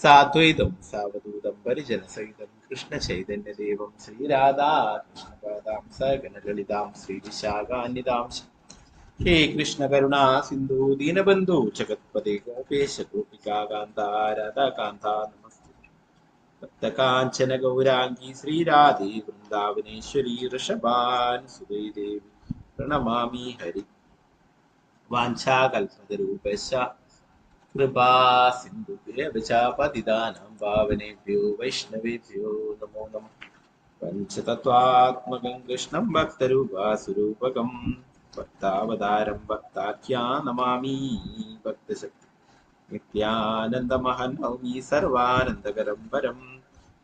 സാദ്വൈതം സാവധൂതം പരിജനസഹിതം കൃഷ്ണചൈതന്യദേവം ശ്രീരാധാ കൃഷ്ണപാദാം സഗണലളിതാം ശ്രീവിശാഖാന്വിതാം ഹേ കൃഷ്ണ കരുണാ സിന്ധു ദീനബന്ധു ജഗത്പദേ ഗോപേശ ഗോപികാ കാന്ത രാധാ കാന്ത നമസ്തേ ഭക്തകാഞ്ചന ഗൗരാംഗി ശ്രീരാധേ വൃന്ദാവനേശ്വരി ഋഷഭാനുസുതേ ദേവി പ്രണമാമി ഹരി വാഞ്ചാകൽപതരൂപശ കൃപാ സിന്ധുഭ്യ പതിതാനാം പാവനേഭ്യോ വൈഷ്ണവേഭ്യോ നമോ നമഃ പഞ്ചതത്വാത്മകം കൃഷ്ണം ഭക്തരൂപാസുരൂപകം ഭക്താവതാരം ഭക്താഖ്യാ നമാമി ഭക്തശക്തി നിത്യാനന്ദമഹം നൗമി സർവാനന്ദകരം പരം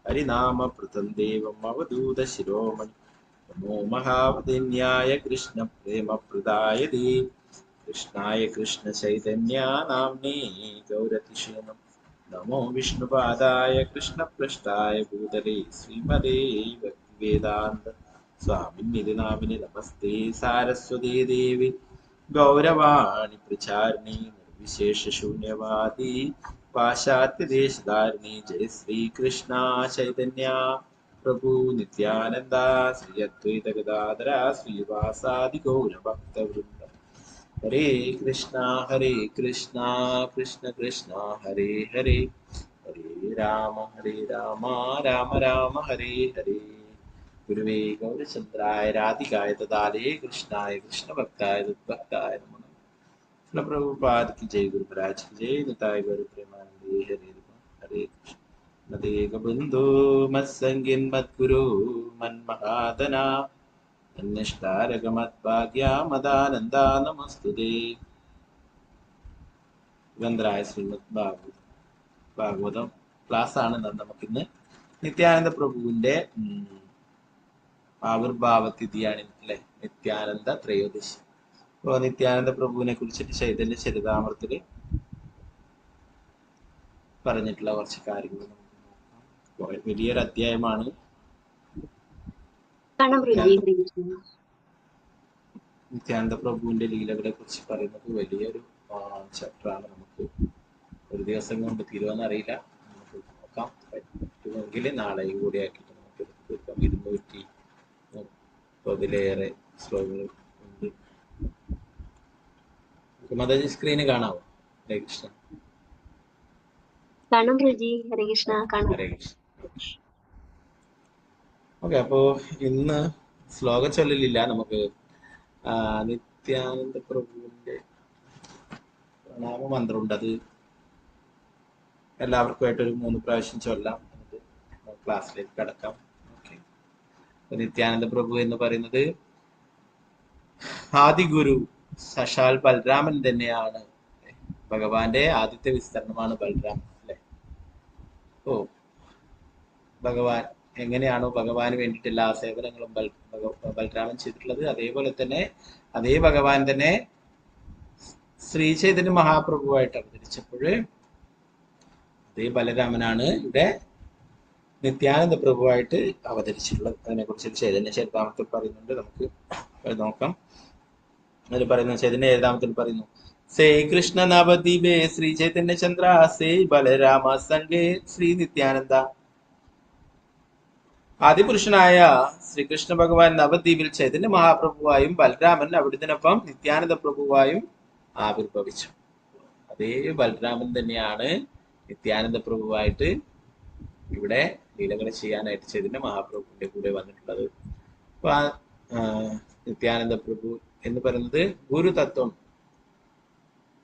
ഹരിനാമപ്രദം ദേവം അവധൂത ശിരോമണി നമോ മഹാവദിന്യായ കൃഷ്ണ പ്രേമപ്രദായ ദേ കൃഷ്ണായ കൃഷ്ണ ചൈതന്യ നാംനേ ഗൗരതിഷേ നമോ വിഷ്ണുപാദായ കൃഷ്ണപൃഷ്ഠായ ഭൂതലേ ശ്രീമതേ ഭക്തിവേദാന്ത സ്വാമിനിധി നാമിനി നമസ്തേ സാരസ്വതേ ദേവി ഗൗരവാണി പ്രചാരിണി നിർവിശേഷ ശൂന്യവാദി പാശ്ചാത്യദേശധാരിണി ജയ ശ്രീ കൃഷ്ണ ചൈതന്യ പ്രഭു നിത്യാനന്ദ ശ്രീ അദ്വൈത ഗദാധര ശ്രീവാസാദി ഗൗരഭക്തവൃന്ദ ഹരേ കൃഷ്ണ കൃഷ്ണ കൃഷ്ണ ഹരേ ഹരേ ഹരേ രാമ രാമ രാമ ഹരേ ഹരേ ഗുരുവേ ഗൗരചന്ദ്രായ രാധികായ തദാലേ കൃഷ്ണായ കൃഷ്ണഭക്തായ തദ്ഭക്തായ നമോ നമഃ പ്രഭുപാദ് की जय गुरु महाराज की जय निताय गौर प्रेमानंदे हरे हरे कृष्ण नदेक बंधु मत्संगिन मद्गुरु मन्महादना न्यष्टारगमद्भाग्या मदानन्दा नमस्तुते ഗ്രന്ഥരായ ശ്രീമദ് ഭാഗവതം ക്ലാസ് ആണ് നമുക്കിന്ന് നിത്യാനന്ദ പ്രഭുവിന്റെ ആവിർഭാവ തിഥിയാണ് അല്ലെ, നിത്യാനന്ദ ത്രയോദശി. അപ്പോൾ നിത്യാനന്ദ പ്രഭുവിനെ കുറിച്ചിട്ട് ചൈതന്യ ചരിതാമൃതത്തില് പറഞ്ഞിട്ടുള്ള കുറച്ച് കാര്യങ്ങൾ നമുക്ക് വലിയൊരു അധ്യായമാണ്. നിത്യാനന്ദ പ്രഭുവിന്റെ ലീലകളെ കുറിച്ച് പറയുന്നത് വലിയൊരു ചാപ്റ്ററാണ്. നമുക്ക് ഒരു ദിവസം കൊണ്ട് തീരുവാന്നറിയില്ല, നമുക്ക് നോക്കാം. പറ്റുമെങ്കിൽ നാളെയും കൂടി ആക്കിയിട്ട് നമുക്ക് തീർക്കാം. 230 ശ്ലോകങ്ങൾ ഉണ്ട്. മദജി സ്ക്രീന് കാണാവോ? ഹരേ കൃഷ്ണ. ഹരേ കൃഷ്ണ. ഓക്കെ, അപ്പോ ഇന്ന് ശ്ലോകം ചൊല്ലലില്ല. നമുക്ക് നിത്യാനന്ദ പ്രഭുവിന്റെ പ്രണാമ മന്ത്രമുണ്ട്, അത് എല്ലാവർക്കുമായിട്ടൊരു 3 പ്രാവശ്യം ചൊല്ലാം. എന്നിട്ട് ക്ലാസ്സിലേക്ക് കടക്കാം. ഓക്കെ, നിത്യാനന്ദ പ്രഭു എന്ന് പറയുന്നത് ആദിഗുരു സശാൽ ബൽരാമൻ തന്നെയാണ്. ഭഗവാന്റെ ആദ്യത്തെ വിസ്തരണമാണ് ബൽരാമൻ അല്ലെ. ഓ, ഭഗവാൻ എങ്ങനെയാണോ ഭഗവാന് വേണ്ടിയിട്ട് എല്ലാ സേവനങ്ങളും ബൽരാമൻ ചെയ്തിട്ടുള്ളത്, അതേപോലെ തന്നെ അതേ ഭഗവാൻ തന്നെ ശ്രീ ചൈതന്യ മഹാപ്രഭുവായിട്ട് അവതരിച്ചപ്പോൾ അതേ ബലരാമനാണ് ഇവിടെ നിത്യാനന്ദ പ്രഭുവായിട്ട് അവതരിച്ചിട്ടുള്ളത്. അതിനെ കുറിച്ച് ചൈതന്യ ചരിതാമത്തിൽ പറയുന്നുണ്ട്, നമുക്ക് നോക്കാം. അതിൽ പറയുന്നു, ചൈതന്യ ചരിതാമത്തിൽ പറയുന്നു, സേ കൃഷ്ണ നവദ്വീപേ ശ്രീ ചൈതന്യ ചന്ദ്ര സേ ബലരാമ സംഘേ ശ്രീ നിത്യാനന്ദ. ആദിപുരുഷനായ ശ്രീകൃഷ്ണ ഭഗവാൻ നവദ്വീപിൽ ചൈതന്യ മഹാപ്രഭുവായും ബലരാമൻ അവിടുത്തിനൊപ്പം നിത്യാനന്ദ പ്രഭുവായും ആവിർഭവിച്ചു. അതേ ബലരാമൻ തന്നെയാണ് നിത്യാനന്ദ പ്രഭുവായിട്ട് ഇവിടെ ലീലകൾ ചെയ്യാനായിട്ട് ചൈതന്യ മഹാപ്രഭുവിന്റെ കൂടെ വന്നിട്ടുള്ളത്. അപ്പൊ നിത്യാനന്ദ പ്രഭു എന്ന് പറയുന്നത് ഗുരുതത്വം,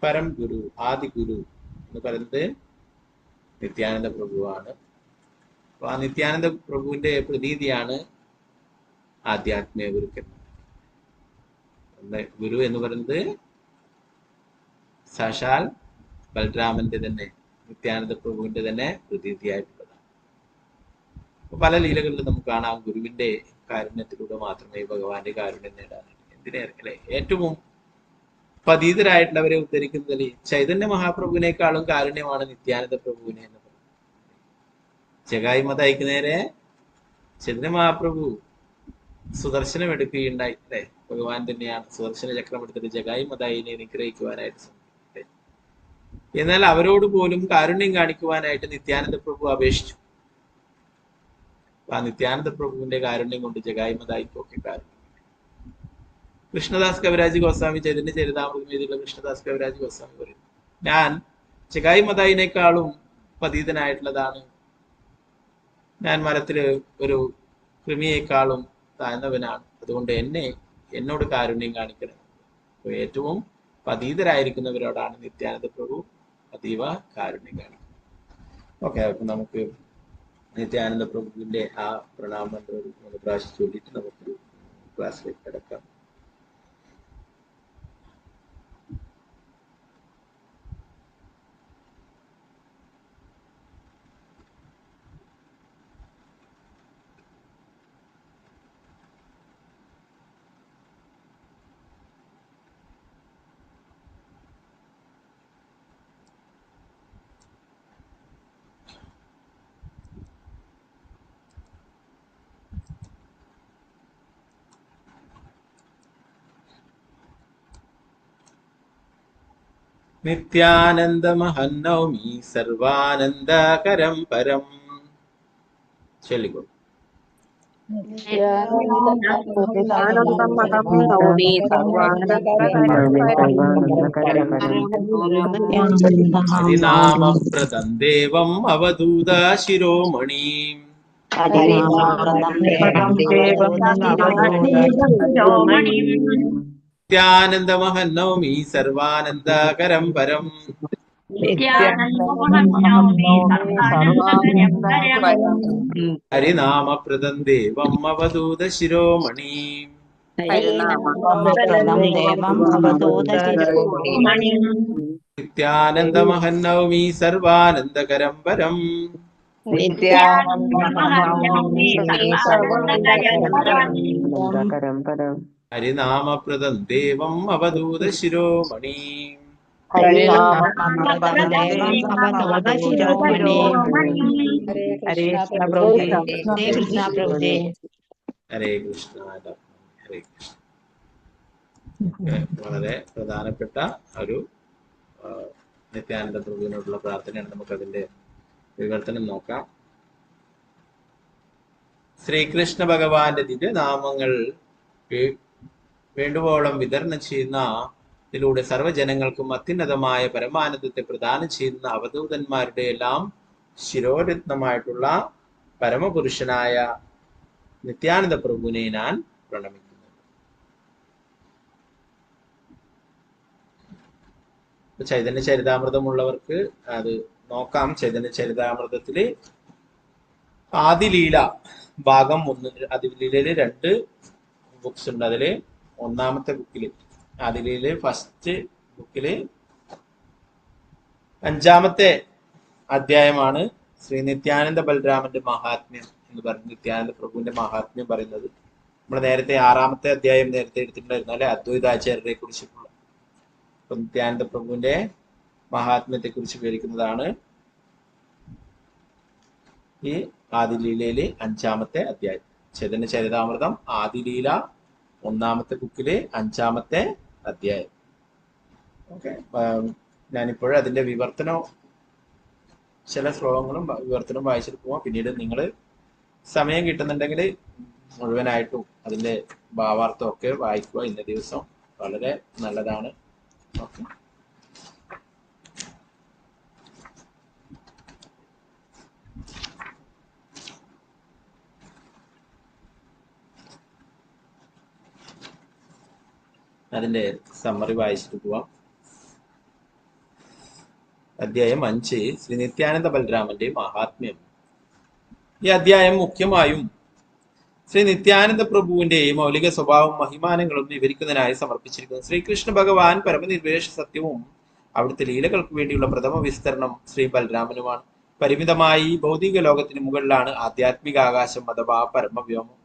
പരം ഗുരു, ആദി ഗുരു എന്ന് പറയുന്നത് നിത്യാനന്ദ പ്രഭുവാണ്. അപ്പൊ ആ നിത്യാനന്ദ പ്രഭുവിന്റെ പ്രതീതിയാണ് ആധ്യാത്മിക ഗുരുക്കൻ. ഗുരു എന്ന് പറയുന്നത് സാക്ഷാൽ ബലരാമന്റെ തന്നെ, നിത്യാനന്ദ പ്രഭുവിന്റെ തന്നെ പ്രതീതിയായിട്ടുള്ളതാണ്. അപ്പൊ പല ലീലകളിലും നമുക്ക് കാണാം, ഗുരുവിന്റെ കാരുണ്യത്തിലൂടെ മാത്രമേ ഭഗവാന്റെ കാരുണ്യം നേടാനായിട്ട്. എന്തിനേറെ ഏറ്റവും പതീതരായിട്ടുള്ളവരെ ഉദ്ധരിക്കുന്നതിൽ ചൈതന്യ മഹാപ്രഭുവിനേക്കാളും കാരുണ്യമാണ് നിത്യാനന്ദ പ്രഭുവിനെ എന്ന് പറയുന്നത്. ജഗായി മതായിക്ക് നേരെ ചൈതന്യ മഹാപ്രഭു സുദർശനം എടുക്കുകയുണ്ടായി അല്ലെ. ഭഗവാൻ തന്നെയാണ് സുദർശന ചക്രം എടുത്തിട്ട് ജഗായി മതായിനെ നിഗ്രഹിക്കുവാനായിട്ട് ശ്രമിക്കുന്നത്. എന്നാൽ അവരോട് പോലും കാരുണ്യം കാണിക്കുവാനായിട്ട് നിത്യാനന്ദ പ്രഭു അപേക്ഷിച്ചു. ആ നിത്യാനന്ദ പ്രഭുവിന്റെ കാരുണ്യം കൊണ്ട് ജഗായി മതായിക്കൊക്കെ കാരുണ്യം. കൃഷ്ണദാസ് കവിരാജ് ഗോസ്വാമി ചൈതന്യ ചരിതാമൃതം എഴുതിയുള്ള കൃഷ്ണദാസ് കവിരാജ് ഗോസ്വാമി പറയുന്നു, ഞാൻ ജഗായി മതായിനേക്കാളും പതീതനായിട്ടുള്ളതാണ്. ഞാൻ മരത്തില് ഒരു കൃമിയേക്കാളും താഴ്ന്നവനാണ്. അതുകൊണ്ട് എന്നോട് കാരുണ്യം കാണിക്കണം. ഏറ്റവും പതീതരായിരിക്കുന്നവരോടാണ് നിത്യാനന്ദ പ്രഭു അതീവ കാരുണ്യം കാണിക്കുന്നത്. ഓക്കെ, അപ്പൊ നമുക്ക് നിത്യാനന്ദ പ്രഭുവിന്റെ ആ പ്രണാമങ്ങൾ ഒരു 3 പ്രാവശ്യം ചൊല്ലിയിട്ട് നമുക്ക് ക്ലാസ്സിലേക്ക് കിടക്കാം. നിത്യാനന്ദമഹന്നൗമി സർവാനന്ദകരം പരം. ചൊല്ലിക്കോളൂ. ഹരിനാമപ്രദം ദേവം അവധൂത ശിരോമണി. നിത്യാനന്ദമഹന്നൗമി സർവാനന്ദകരം പരം. ഹരിനാമപ്രദം ദേവം അവധൂത ശിരോമണി. നിത്യാനന്ദമഹന്നൗമി സർവാനന്ദകരം പരം. ഹരിനാമപ്രദം ദേവം അവധൂത ശിരോമണി. ഹരേ കൃഷ്ണ. ഹരേ കൃഷ്ണ. വളരെ പ്രധാനപ്പെട്ട ഒരു നിത്യാനന്ദ പ്രഭുവിനോടുള്ള പ്രാർത്ഥനയാണ്. നമുക്കതിന്റെ വിവർത്തനം നോക്കാം. ശ്രീകൃഷ്ണ ഭഗവാന്റെ ദിവ്യനാമങ്ങൾ വേണ്ടുവോളം വിതരണം ചെയ്യുന്ന ഇതിലൂടെ സർവ്വജനങ്ങൾക്കും അത്യുന്നതമായ പരമാനന്ദത്തെ പ്രദാനം ചെയ്യുന്ന അവധൂതന്മാരുടെ എല്ലാം ശിരോരത്നമായിട്ടുള്ള പരമപുരുഷനായ നിത്യാനന്ദ പ്രഭുവിനെ ഞാൻ പ്രണമിക്കുന്നു. ചൈതന്യ ചരിതാമൃതമുള്ളവർക്ക് അത് നോക്കാം. ചൈതന്യ ചരിതാമൃതത്തില് ആദിലീല ഭാഗം 1, ആദിലീലയില് 2 ബുക്സ് ഉണ്ട്. അതില് ഒന്നാമത്തെ ബുക്കില്, ആദിലീലയില് ഫസ്റ്റ് ബുക്കില് 5ാമത്തെ അധ്യായമാണ് ശ്രീ നിത്യാനന്ദ ബലരാമന്റെ മഹാത്മ്യം എന്ന് പറഞ്ഞ് നിത്യാനന്ദ പ്രഭുവിന്റെ മഹാത്മ്യം പറയുന്നത്. നമ്മൾ നേരത്തെ 6ാമത്തെ അധ്യായം നേരത്തെ എടുത്തിട്ടുണ്ടായിരുന്നു അല്ലെ, അദ്വൈതാചാര്യരെ കുറിച്ചിട്ടുള്ള. നിത്യാനന്ദ പ്രഭുവിന്റെ മഹാത്മ്യത്തെ കുറിച്ച് വിവരിക്കുന്നതാണ് ഈ ആദിലീലയിലെ 5ാമത്തെ അധ്യായം. ചൈതന്യ ചരിതാമൃതം ആദിലീല 1ാമത്തെ ബുക്കിലെ 5ാമത്തെ അധ്യായം. ഓക്കെ, ഞാനിപ്പോഴും അതിന്റെ വിവർത്തനവും ചില ശ്ലോകങ്ങളും വിവർത്തനവും വായിച്ചിട്ട് പോവാം. പിന്നീട് നിങ്ങൾ സമയം കിട്ടുന്നുണ്ടെങ്കിൽ മുഴുവനായിട്ടും അതിന്റെ ഭാവാർത്ഥം ഒക്കെ വായിക്കുക. ഇന്ന ദിവസം വളരെ നല്ലതാണ്. ഓക്കെ, അതിന്റെ സമ്മറി വായിച്ചിട്ട് പോവാം. അധ്യായം 5 ശ്രീ നിത്യാനന്ദ ബലരാമന്റെ മഹാത്മ്യം. ഈ അധ്യായം മുഖ്യമായും ശ്രീ നിത്യാനന്ദ പ്രഭുവിന്റെ മൗലിക സ്വഭാവവും മഹിമാനങ്ങളും വിവരിക്കുന്നതിനായി സമർപ്പിച്ചിരിക്കുന്നു. ശ്രീകൃഷ്ണ ഭഗവാൻ പരമനിർവേശ സത്യവും അവിടുത്തെ ലീലകൾക്ക് വേണ്ടിയുള്ള പ്രഥമ വിസ്തരണം ശ്രീ ബലരാമനുമാണ്. പരിമിതമായി ഭൗതിക ലോകത്തിന് മുകളിലാണ് ആധ്യാത്മിക ആകാശം അഥവാ പരമവ്യോമം.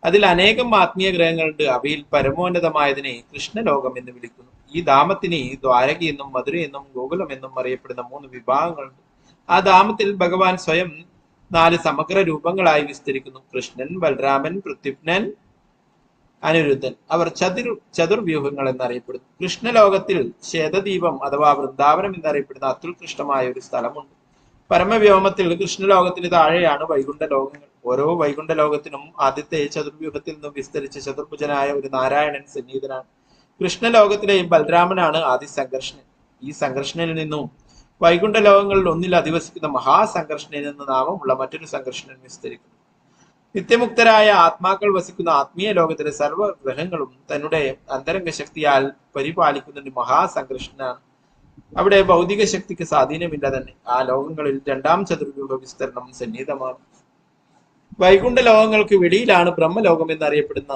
അതിൽ അനേകം ആത്മീയ ഗ്രഹങ്ങളുണ്ട്. അവയിൽ പരമോന്നതമായതിനെ കൃഷ്ണലോകം എന്ന് വിളിക്കുന്നു. ഈ ധാമത്തിന് ദ്വാരകയെന്നും മധുരയെന്നും ഗോകുലം എന്നും അറിയപ്പെടുന്ന 3 വിഭാഗങ്ങളുണ്ട്. ആ ധാമത്തിൽ ഭഗവാൻ സ്വയം 4 സമഗ്ര രൂപങ്ങളായി വിസ്തരിക്കുന്നു. കൃഷ്ണൻ, ബലരാമൻ, പ്രത്യുപ്നൻ, അനിരുദ്ധൻ. അവർ ചതുർവ്യൂഹങ്ങൾ എന്നറിയപ്പെടുന്നു. കൃഷ്ണലോകത്തിൽ ശ്വേതദ്വീപം അഥവാ വൃന്ദാവനം എന്നറിയപ്പെടുന്ന അത്യുത്കൃഷ്ടമായ ഒരു സ്ഥലമുണ്ട്. പരമവ്യോമത്തിൽ കൃഷ്ണലോകത്തിന് താഴെയാണ് വൈകുണ്ഠ ലോകങ്ങൾ. ഓരോ വൈകുണ്ഠ ലോകത്തിനും ആദ്യത്തെ ചതുർവ്യൂഹത്തിൽ നിന്നും വിസ്തരിച്ച ചതുർഭുജനായ ഒരു നാരായണൻ സന്നിഹിതനാണ്. കൃഷ്ണലോകത്തിലെ ബലരാമനാണ് ആദി സംഘർഷണൻ. ഈ സംഘർഷണനിൽ നിന്നും വൈകുണ്ഠ ലോകങ്ങളിൽ ഒന്നിൽ അധിവസിക്കുന്ന മഹാസംഘർഷണൻ എന്ന നാമമുള്ള മറ്റൊരു സംഘർഷണൻ വിസ്തരിക്കുന്നു. നിത്യമുക്തരായ ആത്മാക്കൾ വസിക്കുന്ന ആത്മീയ ലോകത്തിലെ സർവ്വ ഗ്രഹങ്ങളും തന്നുടെ അന്തരംഗ ശക്തിയാൽ പരിപാലിക്കുന്ന മഹാസംഘർഷനാണ്. അവിടെ ഭൗതിക ശക്തിക്ക് സ്വാധീനമില്ല തന്നെ. ആ ലോകങ്ങളിൽ രണ്ടാം ചതുർവ്യൂഹ വിസ്തരണം സന്നിഹിതമാണ്. വൈകുണ്ഠ ലോകങ്ങൾക്ക് വെളിയിലാണ് ബ്രഹ്മലോകം എന്നറിയപ്പെടുന്ന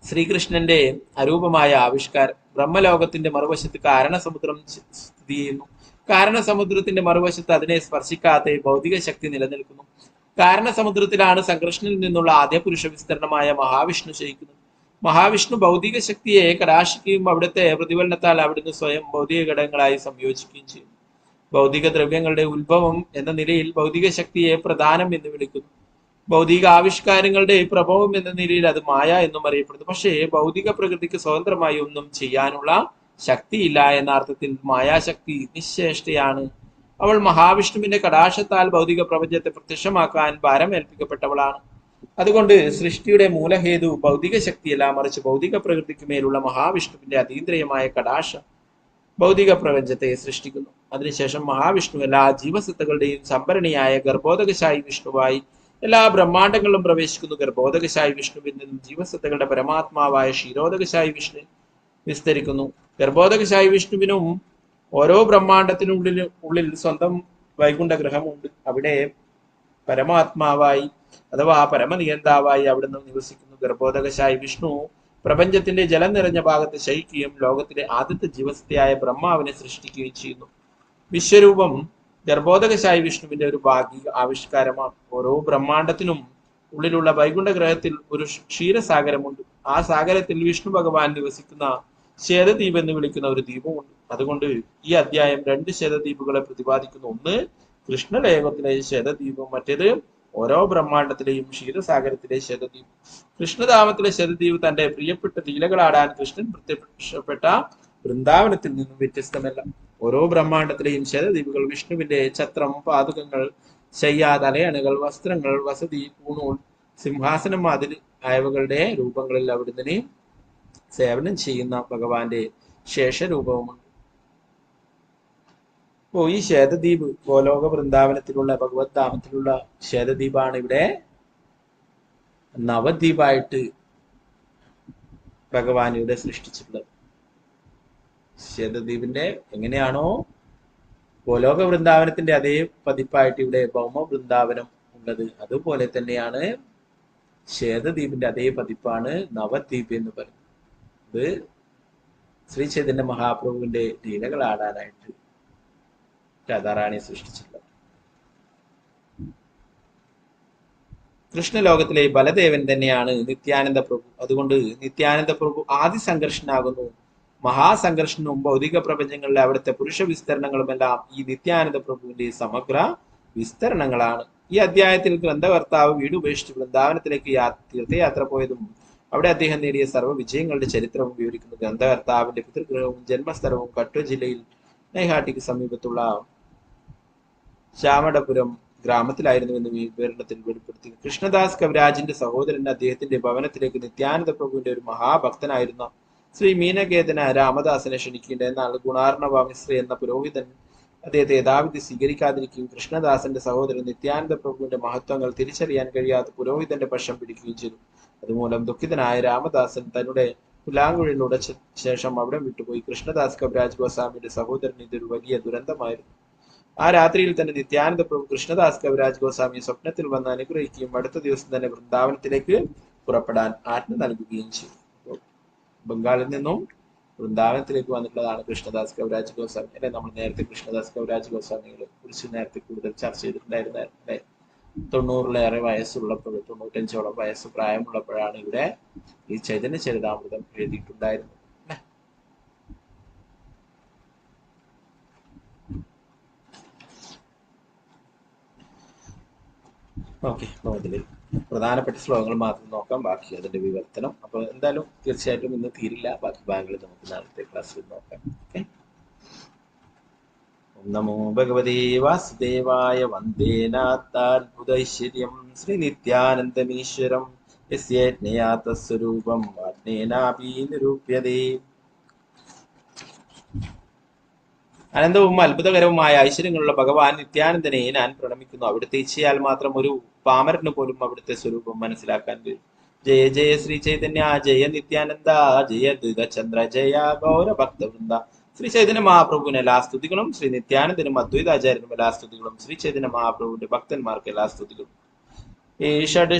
ശ്രീകൃഷ്ണന്റെ അരൂപമായ ആവിഷ്കാരം. ബ്രഹ്മലോകത്തിന്റെ മറുവശത്ത് കാരണസമുദ്രം സ്ഥിതി ചെയ്യുന്നു. കാരണസമുദ്രത്തിന്റെ മറുവശത്ത് അതിനെ സ്പർശിക്കാത്ത ഭൗതിക ശക്തി നിലനിൽക്കുന്നു. കാരണസമുദ്രത്തിലാണ് സംകൃഷ്ണനിൽ നിന്നുള്ള ആദ്യ പുരുഷ വിസ്തരണമായ മഹാവിഷ്ണു ശയിക്കുന്നത്. മഹാവിഷ്ണു ഭൗതിക ശക്തിയെ കടാക്ഷിക്കുകയും അവിടുത്തെ പ്രതിഫലനത്താൽ അവിടുന്ന് സ്വയം ഭൗതിക ഘടകങ്ങളായി സംയോജിക്കുകയും ചെയ്യുന്നു. ഭൗതിക ദ്രവ്യങ്ങളുടെ ഉത്ഭവം എന്ന നിലയിൽ ഭൗതിക ശക്തിയെ പ്രധാനം എന്ന് വിളിക്കുന്നു. ഭൗതിക ആവിഷ്കാരങ്ങളുടെ പ്രഭവം എന്ന നിലയിൽ അത് മായ എന്നും അറിയപ്പെടുന്നു. പക്ഷേ ഭൗതിക പ്രകൃതിക്ക് സ്വതന്ത്രമായി ഒന്നും ചെയ്യാനുള്ള ശക്തിയില്ല എന്ന അർത്ഥത്തിൽ മായാശക്തി നിശ്ചേഷ്ടയാണ്. അവൾ മഹാവിഷ്ണുവിന്റെ കടാക്ഷത്താൽ ഭൗതിക പ്രപഞ്ചത്തെ പ്രത്യക്ഷമാക്കാൻ ഭാരമേൽപ്പിക്കപ്പെട്ടവളാണ്. അതുകൊണ്ട് സൃഷ്ടിയുടെ മൂലഹേതു ഭൗതിക ശക്തിയല്ല, മറിച്ച് ഭൗതിക പ്രകൃതിക്ക് മേലുള്ള മഹാവിഷ്ണുവിന്റെ അതീന്ദ്രിയമായ കടാക്ഷം ഭൗതിക പ്രപഞ്ചത്തെ സൃഷ്ടിക്കുന്നു. അതിനുശേഷം മഹാവിഷ്ണു എല്ലാ ജീവസത്തകളുടെയും സംഭരണിയായ ഗർഭോദകശായി വിഷ്ണുവായി എല്ലാ ബ്രഹ്മാണ്ടങ്ങളിലും പ്രവേശിക്കുന്നു. ഗർഭോദകശായി വിഷ്ണുവിൽ നിന്നും ജീവസത്തകളുടെ പരമാത്മാവായ ക്ഷീരോദകശായി വിഷ്ണു വിസ്തരിക്കുന്നു. ഗർഭോദകശായി വിഷ്ണുവിനും ഓരോ ബ്രഹ്മാണ്ടത്തിനുള്ളിൽ സ്വന്തം വൈകുണ്ഠ ഗ്രഹമുണ്ട്. അവിടെ പരമാത്മാവായി അഥവാ പരമനിയന്താവായി അവിടുന്ന് നിവസിക്കുന്നു. ഗർഭോദകശായി വിഷ്ണു പ്രപഞ്ചത്തിന്റെ ജലം നിറഞ്ഞ ഭാഗത്ത് ശയിക്കുകയും ലോകത്തിലെ ആദ്യത്തെ ജീവസത്തയായ ബ്രഹ്മാവിനെ സൃഷ്ടിക്കുകയും ചെയ്യുന്നു. വിശ്വരൂപം ഗർഭോദകശായി വിഷ്ണുവിന്റെ ഒരു ഭാഗിക ആവിഷ്കാരമാണ്. ഓരോ ബ്രഹ്മാണ്ടത്തിനും ഉള്ളിലുള്ള വൈകുണ്ഠ ഗ്രഹത്തിൽ ഒരു ക്ഷീരസാഗരമുണ്ട്. ആ സാഗരത്തിൽ വിഷ്ണു ഭഗവാൻ നിവസിക്കുന്ന ശ്വേതദ്വീപ് എന്ന് വിളിക്കുന്ന ഒരു ദ്വീപമുണ്ട്. അതുകൊണ്ട് ഈ അധ്യായം രണ്ട് ശ്വേതദ്വീപുകളെ പ്രതിപാദിക്കുന്നു. ഒന്ന് കൃഷ്ണലോകത്തിലെ ശ്വേതദ്വീപും മറ്റേത് ഓരോ ബ്രഹ്മാണ്ടത്തിലെയും ക്ഷീരസാഗരത്തിലെ ശ്വേതദ്വീപ്. കൃഷ്ണധാമത്തിലെ ശ്വേതദ്വീപ് തന്റെ പ്രിയപ്പെട്ട ലീലകളാടാൻ കൃഷ്ണൻ പ്രത്യക്ഷപ്പെട്ട വൃന്ദാവനത്തിൽ നിന്നും വ്യത്യസ്തമല്ല. ഓരോ ബ്രഹ്മാണ്ടത്തിലെയും ശ്വേതദ്വീപുകൾ വിഷ്ണുവിന്റെ ഛത്രം, പാതുകങ്ങൾ, ശയ്യ, തലയണകൾ, വസ്ത്രങ്ങൾ, വസതി, പൂണൂൽ, സിംഹാസനം മാതിരി ആയവകളുടെ രൂപങ്ങളിൽ അവിടുന്ന് സേവനം ചെയ്യുന്ന ഭഗവാന്റെ ശേഷരൂപവുമുണ്ട്. ഈ ശ്വേതദ്വീപ് ഗോലോക വൃന്ദാവനത്തിലുള്ള ഭഗവത് ധാമത്തിലുള്ള ശ്വേതദ്വീപാണ് ഇവിടെ നവദ്വീപായിട്ട് ഭഗവാൻ ഇവിടെ സൃഷ്ടിച്ചിട്ടുള്ളത്. ശ്വേതദ്വീപിന്റെ എങ്ങനെയാണോ ഗോലോക വൃന്ദാവനത്തിന്റെ അതേ പതിപ്പായിട്ട് ഇവിടെ ഭൗമ വൃന്ദാവനം ഉള്ളത്, അതുപോലെ തന്നെയാണ് ശ്വേതദ്വീപിന്റെ അതേ പതിപ്പാണ് നവദ്വീപ് എന്ന് പറയുന്നത്. ഇത് ശ്രീ ചൈതന്യ മഹാപ്രഭുവിന്റെ ലീലകൾ ആടാനായിട്ട് രാധാറാണി സൃഷ്ടിച്ചിട്ടുള്ളത്. കൃഷ്ണലോകത്തിലെ ബലദേവൻ തന്നെയാണ് നിത്യാനന്ദ പ്രഭു. അതുകൊണ്ട് നിത്യാനന്ദ പ്രഭു ആദി സംഘർഷനാകുന്നു. മഹാസംഘർഷനും ഭൗതിക പ്രപഞ്ചങ്ങളിലെ അവിടുത്തെ പുരുഷ വിസ്തരണങ്ങളുമെല്ലാം ഈ നിത്യാനന്ദ പ്രഭുവിന്റെ സമഗ്ര വിസ്തരണങ്ങളാണ്. ഈ അധ്യായത്തിൽ ഗ്രന്ഥകർത്താവ് വീട് ഉപേക്ഷിച്ച് വൃന്ദാവനത്തിലേക്ക് തീർത്ഥയാത്ര പോയതും അവിടെ അദ്ദേഹം നേടിയ സർവ്വ വിജയങ്ങളുടെ ചരിത്രവും വിവരിക്കുന്നു. ഗ്രന്ഥകർത്താവിന്റെ പിതൃഗ്രഹവും ജന്മസ്ഥലവും കട്വ ജില്ലയിൽ നൈഹാട്ടിക്ക് സമീപത്തുള്ള ശ്യാമടപുരം ഗ്രാമത്തിലായിരുന്നുവെന്ന് വിവരണത്തിൽ വെളിപ്പെടുത്തി. കൃഷ്ണദാസ് കവിരാജിന്റെ സഹോദരൻ അദ്ദേഹത്തിന്റെ ഭവനത്തിലേക്ക് നിത്യാനന്ദ പ്രഭുവിന്റെ ഒരു മഹാഭക്തനായിരുന്ന ശ്രീ മീനകേതന രാമദാസനെ ക്ഷണിക്കേണ്ട. എന്നാൽ ഗുണാർണവ മിശ്ര എന്ന പുരോഹിതൻ അദ്ദേഹത്തെ യഥാവിധി സ്വീകരിക്കാതിരിക്കുകയും കൃഷ്ണദാസന്റെ സഹോദരൻ നിത്യാനന്ദ പ്രഭുവിന്റെ മഹത്വങ്ങൾ തിരിച്ചറിയാൻ കഴിയാത്ത പുരോഹിതന്റെ പക്ഷം പിടിക്കുകയും ചെയ്തു. അതുമൂലം ദുഃഖിതനായ രാമദാസൻ തന്നുടെ പുലാങ്കുഴൽ ഉടച്ച ശേഷം അവിടെ വിട്ടുപോയി. കൃഷ്ണദാസ് കവിരാജ് ഗോസ്വാമിയുടെ സഹോദരൻ ഇതൊരു വലിയ ദുരന്തമായിരുന്നു. ആ രാത്രിയിൽ തന്നെ നിത്യാനന്ദ പ്രഭു കൃഷ്ണദാസ് കവിരാജ് ഗോസ്വാമിയെ സ്വപ്നത്തിൽ വന്ന് അനുഗ്രഹിക്കുകയും അടുത്ത ദിവസം തന്നെ വൃന്ദാവനത്തിലേക്ക് പുറപ്പെടാൻ ആജ്ഞ നൽകുകയും ചെയ്തു. ബംഗാളിൽ നിന്നും വൃന്ദാവനത്തിലേക്ക് വന്നിട്ടുള്ളതാണ് കൃഷ്ണദാസ് കവിരാജ് ഗോസ്വാമി. അല്ലെ, നമ്മൾ നേരത്തെ കൃഷ്ണദാസ് കവിരാജ് ഗോസ്വാമികളെ കുറിച്ച് നേരത്തെ കൂടുതൽ ചർച്ച ചെയ്തിട്ടുണ്ടായിരുന്നു. അല്ലെ, 90-ലേറെ വയസ്സുള്ളപ്പോൾ, 95ഓളം വയസ്സ് പ്രായമുള്ളപ്പോഴാണ് ഇവിടെ ഈ ചൈതന്യ ചരിതാമൃതം എഴുതിയിട്ടുണ്ടായിരുന്നത്. ഓക്കെ, അപ്പോൾ അതിൽ പ്രധാനപ്പെട്ട ശ്ലോകങ്ങൾ മാത്രം നോക്കാം, ബാക്കി അതിന്റെ വിവർത്തനം. അപ്പോൾ എന്തായാലും തീർച്ചയായിട്ടും ഇന്ന് തീരില്ല, ബാക്കി ഭാഗങ്ങൾ നമുക്ക് നാളത്തെ ക്ലാസ്സിൽ നോക്കാം. ഓക്കെ, നമോ ഭഗവതേ വാസുദേവായ. വന്ദേനാഥാത്ഭുതൈശ്വര്യം ശ്രീനിത്യാനന്ദമീശ്വരം യസ്യജ്ഞയാ തസ്വരൂപം ആജ്ഞേനാപി നിരൂപ്യതേ. അനന്തവും അത്ഭുതകരവുമായ ഐശ്വര്യങ്ങളുള്ള ഭഗവാൻ നിത്യാനന്ദനെ ഞാൻ പ്രണമിക്കുന്നു. അവിടുത്തെ ഇച്ഛയാൽ മാത്രം ഒരു പാമരന് പോലും അവിടുത്തെ സ്വരൂപം മനസ്സിലാക്കാൻ കഴിയും. ജയ ജയ ശ്രീ ചൈതന്യ, ജയ നിത്യാനന്ദ, ജയ ദ്വിതചന്ദ്ര, ജയ ഗൗരഭക്തവൃന്ദ. ശ്രീ ചൈതന്യ മഹാപ്രഭുവിന് എല്ലാ സ്തുതികളും, ശ്രീ നിത്യാനന്ദനും അദ്വൈതാചാര്യനും എല്ലാ സ്തുതികളും, ശ്രീ ചൈതന്യ മഹാപ്രഭുവിന്റെ ഭക്തന്മാർക്ക് എല്ലാ സ്തുതികളും. ഈ ഷഡ്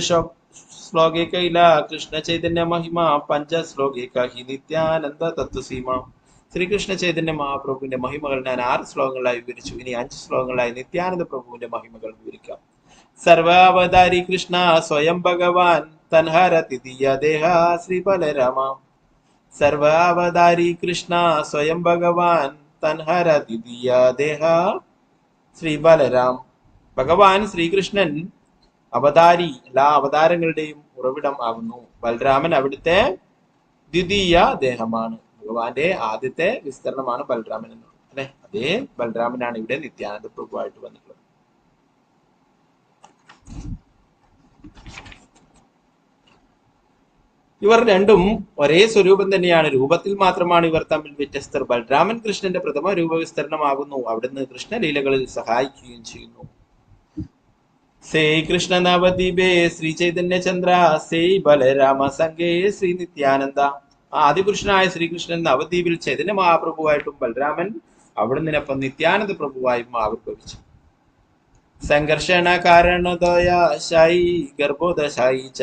ശ്ലോകേകൈല കൃഷ്ണ ചൈതന്യ മഹിമ പഞ്ച ശ്ലോകേക ഹി നിത്യാനന്ദ തത്വസീമ. ശ്രീകൃഷ്ണ ചൈതന്യ മഹാപ്രഭുവിന്റെ മഹിമകൾ ഞാൻ 6 ശ്ലോകങ്ങളായി വിവരിച്ചു. ഇനി 5 ശ്ലോകങ്ങളായി നിത്യാനന്ദ പ്രഭുവിന്റെ മഹിമകൾ വിവരിക്കാം. സർവാവതാരി കൃഷ്ണ സ്വയം ഭഗവാൻ തൻഹരതി ദേഹ ശ്രീ ബലരാമ. സർവാവതാരി കൃഷ്ണ സ്വയം ഭഗവാൻ തൻഹരതി ദേഹ ശ്രീ ബലരാം. ഭഗവാൻ ശ്രീകൃഷ്ണൻ അവതാരി, എല്ലാ അവതാരങ്ങളുടെയും ഉറവിടം ആകുന്നു. ബലരാമൻ അവിടുത്തെ ദ്വിതീയ ദേഹമാണ്. ഭഗവാന്റെ ആദ്യത്തെ വിസ്തരണമാണ് ബലരാമൻ എന്നുള്ളത് അല്ലെ. അതേ ബലരാമനാണ് ഇവിടെ നിത്യാനന്ദ പ്രഭുവായിട്ട് വന്നിട്ടുള്ളത്. ഇവർ രണ്ടും ഒരേ സ്വരൂപം തന്നെയാണ്, രൂപത്തിൽ മാത്രമാണ് ഇവർ തമ്മിൽ വ്യത്യസ്തർ. ബലരാമൻ കൃഷ്ണന്റെ പ്രഥമ രൂപവിസ്തരണമാകുന്നു, അവിടുന്ന് കൃഷ്ണലീലകളിൽ സഹായിക്കുകയും ചെയ്യുന്നു. സേയ് കൃഷ്ണ നവദീപേ ശ്രീ ചൈതന്യ ചന്ദ്ര, സേയ് ബലരാമ സംഗേ ശ്രീ നിത്യാനന്ദ. ആദിപുരുഷനായ ശ്രീകൃഷ്ണൻ നവദ്വീപിൽ ചൈതന്യ മഹാപ്രഭുവായിട്ടും ബലരാമൻ അവിടുന്നിനൊപ്പം നിത്യാനന്ദ പ്രഭുവായും ആവിർഭവിച്ചു. സംഘർഷണ കാരണോദയായി ഗർഭോദശായി ച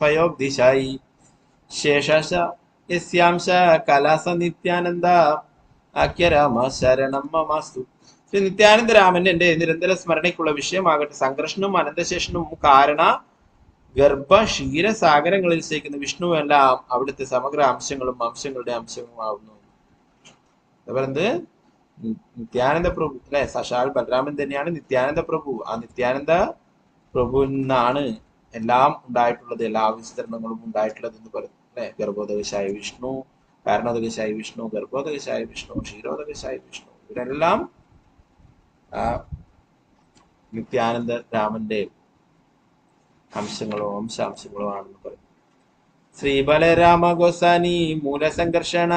പയോബ്ദിശായി ശേഷാശ യസ്യാംശ കലാസ നിത്യാനന്ദ ആഖ്യരാമ ശരണം മമാസ്തു. ശ്രീ നിത്യാനന്ദരാമൻ എന്റെ നിരന്തര സ്മരണയ്ക്കുള്ള വിഷയമാകട്ടെ. സംഘർഷനും അനന്തശേഷനും കാരണ ഗർഭ ക്ഷീരസാഗരങ്ങളിൽ ശയിക്കുന്ന വിഷ്ണുവെല്ലാം അവിടുത്തെ സമഗ്ര അംശങ്ങളും അംശങ്ങളുടെ അംശങ്ങളുമാവുന്നു. പറയുന്നത് നിത്യാനന്ദ പ്രഭു അല്ലെ, സാക്ഷാൽ ബലരാമൻ തന്നെയാണ് നിത്യാനന്ദ പ്രഭു. ആ നിത്യാനന്ദ പ്രഭുവിൽ നിന്നാണ് എല്ലാം ഉണ്ടായിട്ടുള്ളത്, എല്ലാ വിസ്തരണങ്ങളും ഉണ്ടായിട്ടുള്ളത് എന്ന് പറയുന്നു അല്ലെ. ഗർഭോദകശായ വിഷ്ണു, കാരണോദകശായ വിഷ്ണു, ഗർഭോദകശായ വിഷ്ണു, ക്ഷീരോദകശായ വിഷ്ണു, ഇവരെല്ലാം നിത്യാനന്ദ രാമന്റെ അംശങ്ങളോ അംശാംശങ്ങളോ ആണെന്ന് പറയും. ശ്രീ ബലരാമ ഗോസാനി മൂലസംഘർഷണ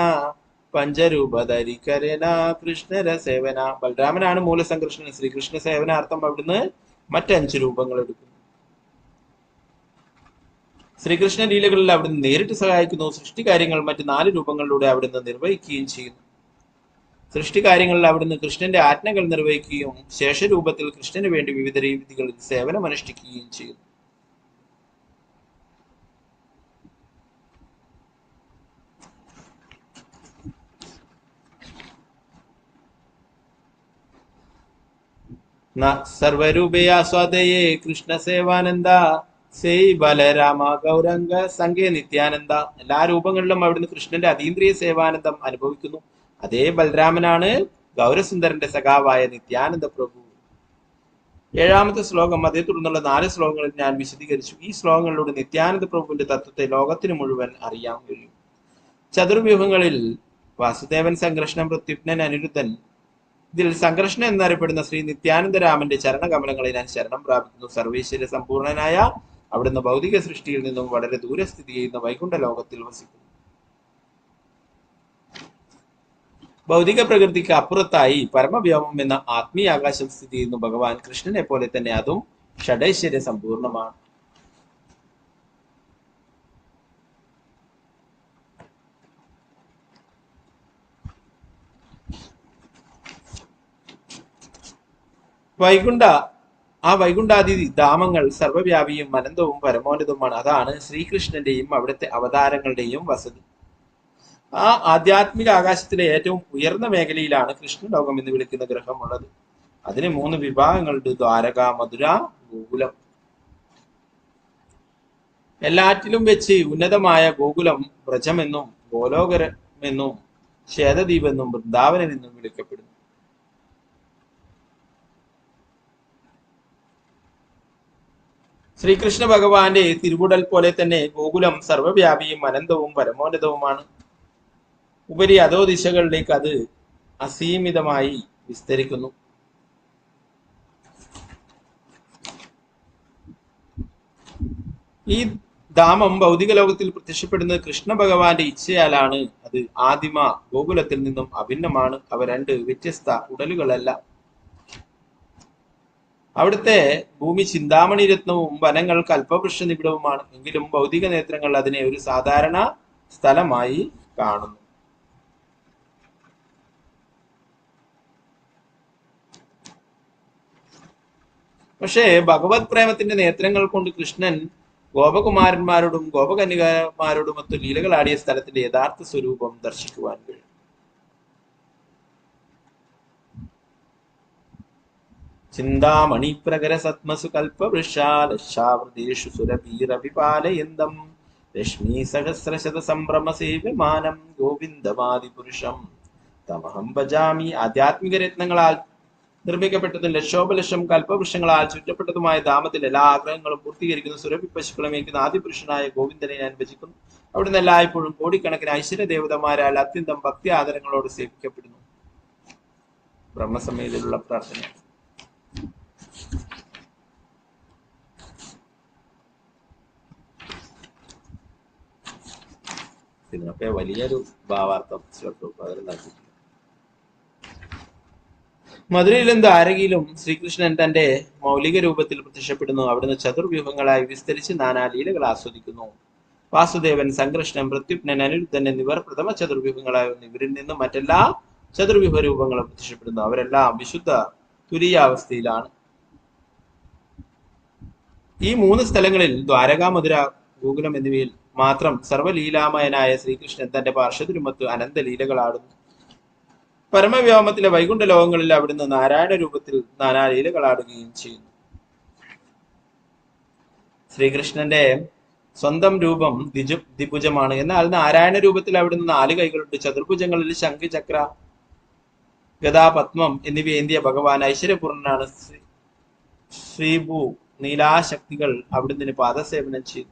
പഞ്ചരൂപധരികരന കൃഷ്ണര സേവന. ബലരാമനാണ് മൂലസംഘർഷണൻ. ശ്രീകൃഷ്ണ സേവനാർത്ഥം അവിടുന്ന് മറ്റ് രൂപങ്ങൾ എടുക്കുന്നു. ശ്രീകൃഷ്ണ ലീലകളിൽ അവിടുന്ന് നേരിട്ട് സഹായിക്കുന്നു. സൃഷ്ടികാര്യങ്ങൾ മറ്റ് 4 രൂപങ്ങളിലൂടെ അവിടുന്ന് നിർവഹിക്കുകയും ചെയ്യുന്നു. സൃഷ്ടികാര്യങ്ങളിൽ അവിടുന്ന് കൃഷ്ണന്റെ ആജ്ഞകൾ നിർവഹിക്കുകയും ശേഷരൂപത്തിൽ കൃഷ്ണന് വേണ്ടി വിവിധ രീതികളിൽ സേവനം അനുഷ്ഠിക്കുകയും ചെയ്യുന്നു. സർവരൂപേ ആസ്വാദയേ കൃഷ്ണ സേവാനന്ദ സേയ് ബലരാമ ഗൗരംഗ സംഘേ നിത്യാനന്ദ. എല്ലാ രൂപങ്ങളിലും അവിടുന്ന് കൃഷ്ണന്റെ അതീന്ദ്രിയ സേവാനന്ദം അനുഭവിക്കുന്നു. അതേ ബലരാമനാണ് ഗൗരസുന്ദരന്റെ സഖാവായ നിത്യാനന്ദ പ്രഭു. 7ാമത്തെ ശ്ലോകം, അതേ തുടർന്നുള്ള 4 ശ്ലോകങ്ങളിൽ ഞാൻ വിശദീകരിച്ചു. ഈ ശ്ലോകങ്ങളിലൂടെ നിത്യാനന്ദ പ്രഭുവിന്റെ തത്വത്തെ ലോകത്തിന് മുഴുവൻ അറിയാൻ കഴിയും. ചതുർവ്യൂഹങ്ങളിൽ വാസുദേവൻ, സംഘർഷണം, പ്രത്യുപ്നൻ, അനിരുദ്ധൻ. ഇതിൽ സംഘർഷണൻ എന്നറിയപ്പെടുന്ന ശ്രീ നിത്യാനന്ദരാമന്റെ ചരണകമലങ്ങളെ ഞാൻ ശരണം പ്രാപിക്കുന്നു. സർവൈശ്വര്യ സമ്പൂർണനായ അവിടുന്ന് ഭൗതിക സൃഷ്ടിയിൽ നിന്നും വളരെ ദൂരെ സ്ഥിതി ചെയ്യുന്ന വൈകുണ്ഠ ലോകത്തിൽ വസിക്കുന്നു. ഭൗതിക പ്രകൃതിക്ക് അപ്പുറത്തായി പരമവ്യോമം എന്ന ആത്മീയ ആകാശം സ്ഥിതി ചെയ്യുന്നു. ഭഗവാൻ കൃഷ്ണനെ പോലെ തന്നെ അതും ഷഡൈശ്വര്യ സമ്പൂർണമാണ്. വൈകുണ്ഠാദി ധാമങ്ങൾ സർവ്വവ്യാപിയും അനന്തവും പരമോന്നതവുമാണ്. അതാണ് ശ്രീകൃഷ്ണന്റെയും അവിടുത്തെ അവതാരങ്ങളുടെയും വസതി. ആ ആധ്യാത്മിക ആകാശത്തിലെ ഏറ്റവും ഉയർന്ന മേഖലയിലാണ് കൃഷ്ണലോകം എന്ന് വിളിക്കുന്ന ഗ്രഹം ഉള്ളത്. അതിന് 3 വിഭാഗങ്ങളുണ്ട്: ദ്വാരക, മധുര, ഗോകുലം. എല്ലാറ്റിലും വെച്ച് ഉന്നതമായ ഗോകുലം വ്രജമെന്നും ഗോലോകരമെന്നും ശ്വേതദ്വീപെന്നും വൃന്ദാവനെന്നും വിളിക്കപ്പെടുന്നു. ശ്രീകൃഷ്ണ ഭഗവാന്റെ തിരുവുടൽ പോലെ തന്നെ ഗോകുലം സർവ്വവ്യാപിയും അനന്തവും പരമോന്നതവുമാണ്. ഉപരി അധോ ദിശകളിലേക്ക് അത് അസീമിതമായി വിസ്തരിക്കുന്നു. ഈ ധാമം ഭൗതിക ലോകത്തിൽ പ്രത്യക്ഷപ്പെടുന്നത് കൃഷ്ണ ഭഗവാന്റെ ഇച്ഛയാലാണ്. അത് ആദിമ ഗോകുലത്തിൽ നിന്നും അഭിന്നമാണ്. അവ രണ്ട് വ്യത്യസ്ത ഉടലുകളല്ല. അവിടുത്തെ ഭൂമി ചിന്താമണി രത്നവും വനങ്ങൾ കൽപ്പവൃക്ഷ നിബിഡവുമാണ്. എങ്കിലും ഭൗതിക നേത്രങ്ങൾ അതിനെ ഒരു സാധാരണ സ്ഥലമായി കാണുന്നു. പക്ഷേ ഭഗവത് പ്രേമത്തിന്റെ നേത്രങ്ങൾ കൊണ്ട് കൃഷ്ണൻ ഗോപകുമാരന്മാരോടും ഗോപകന്യകമാരോടുമൊത്ത് ലീലകളാടിയ സ്ഥലത്തിന്റെ യഥാർത്ഥ സ്വരൂപം ദർശിക്കുവാൻ കഴിയും. ചിന്താമണി പ്രകര സത്മസു കൽപ്പവൃഷാലശാവൃതേഷു സുരഭീരഭിപാലയന്തം രശ്മി സഹസ്രശത സംഭ്രമ സേവ്യമാനം ഗോവിന്ദമാദിപുരുഷം തമഹം ഭജാമി. ആധ്യാത്മിക രത്നങ്ങളാൽ നിർമ്മിക്കപ്പെട്ടതും ലക്ഷോപലക്ഷം കൽപ്പവൃക്ഷങ്ങളാൽ ചുറ്റപ്പെട്ടതുമായ ധാമത്തിൽ എല്ലാ ആഗ്രഹങ്ങളും പൂർത്തീകരിക്കുന്ന സുരഭി പശുക്കളെ മേയ്ക്കുന്ന ആദിപുരുഷനായ ഗോവിന്ദനെ ഞാൻ ഭജിക്കുന്നു. അവിടുന്ന് എല്ലായ്പ്പോഴും കോടിക്കണക്കിന് ഐശ്വര്യ ദേവതമാരാൽ അത്യന്തം ഭക്തി ആദരങ്ങളോട് സേവിക്കപ്പെടുന്നു. ബ്രഹ്മസമേതയിലുള്ള പ്രാർത്ഥന. ഇതിനൊക്കെ വലിയൊരു ഭാവാർത്ഥം അതിലുണ്ടാക്കി. മധുരയിലും ദ്വാരകയിലും ശ്രീകൃഷ്ണൻ തന്റെ മൗലിക രൂപത്തിൽ പ്രത്യക്ഷപ്പെടുന്നു. അവിടുന്ന് ചതുർവ്യൂഹങ്ങളായി വിസ്തരിച്ച് നാനാ ലീലകൾ ആസ്വദിക്കുന്നു. വാസുദേവൻ, സംകൃഷ്ണൻ, പ്രത്യുപ്നൻ, അനിരുദ്ധൻ എന്നിവർ പ്രഥമ ചതുർവ്യൂഹങ്ങളായി വന്നു. ഇവരിൽ നിന്നും മറ്റെല്ലാ ചതുർവ്യൂഹ രൂപങ്ങളും പ്രത്യക്ഷപ്പെടുന്നു. അവരെല്ലാം വിശുദ്ധ തുരീയാവസ്ഥയിലാണ്. ഈ മൂന്ന് സ്ഥലങ്ങളിൽ ദ്വാരക, മധുര, ഗോകുലം എന്നിവയിൽ മാത്രം സർവ്വലീലാമയനായ ശ്രീകൃഷ്ണൻ തന്റെ പാർശ്വതിരുമത്ത് അനന്ത ലീലകളാടുന്നു. പരമവ്യോമത്തിലെ വൈകുണ്ഠ ലോകങ്ങളിൽ അവിടുന്ന് നാരായണ രൂപത്തിൽ നാനാ ലീലകളാടുകയും ചെയ്യുന്നു. ശ്രീകൃഷ്ണന്റെ സ്വന്തം രൂപം ദ്വിഭുജമാണ്. എന്നാൽ നാരായണ രൂപത്തിൽ അവിടുന്ന് 4 കൈകളുണ്ട്. ചതുർഭുജങ്ങളിൽ ശംഖ്, ചക്ര, ഗദാ, പത്മം എന്നിവയേന്തിയ ഭഗവാൻ ഐശ്വര്യപൂർണനാണ്. ശ്രീഭൂ നീലാശക്തികൾ അവിടുന്ന് പാദസേവനം ചെയ്തു.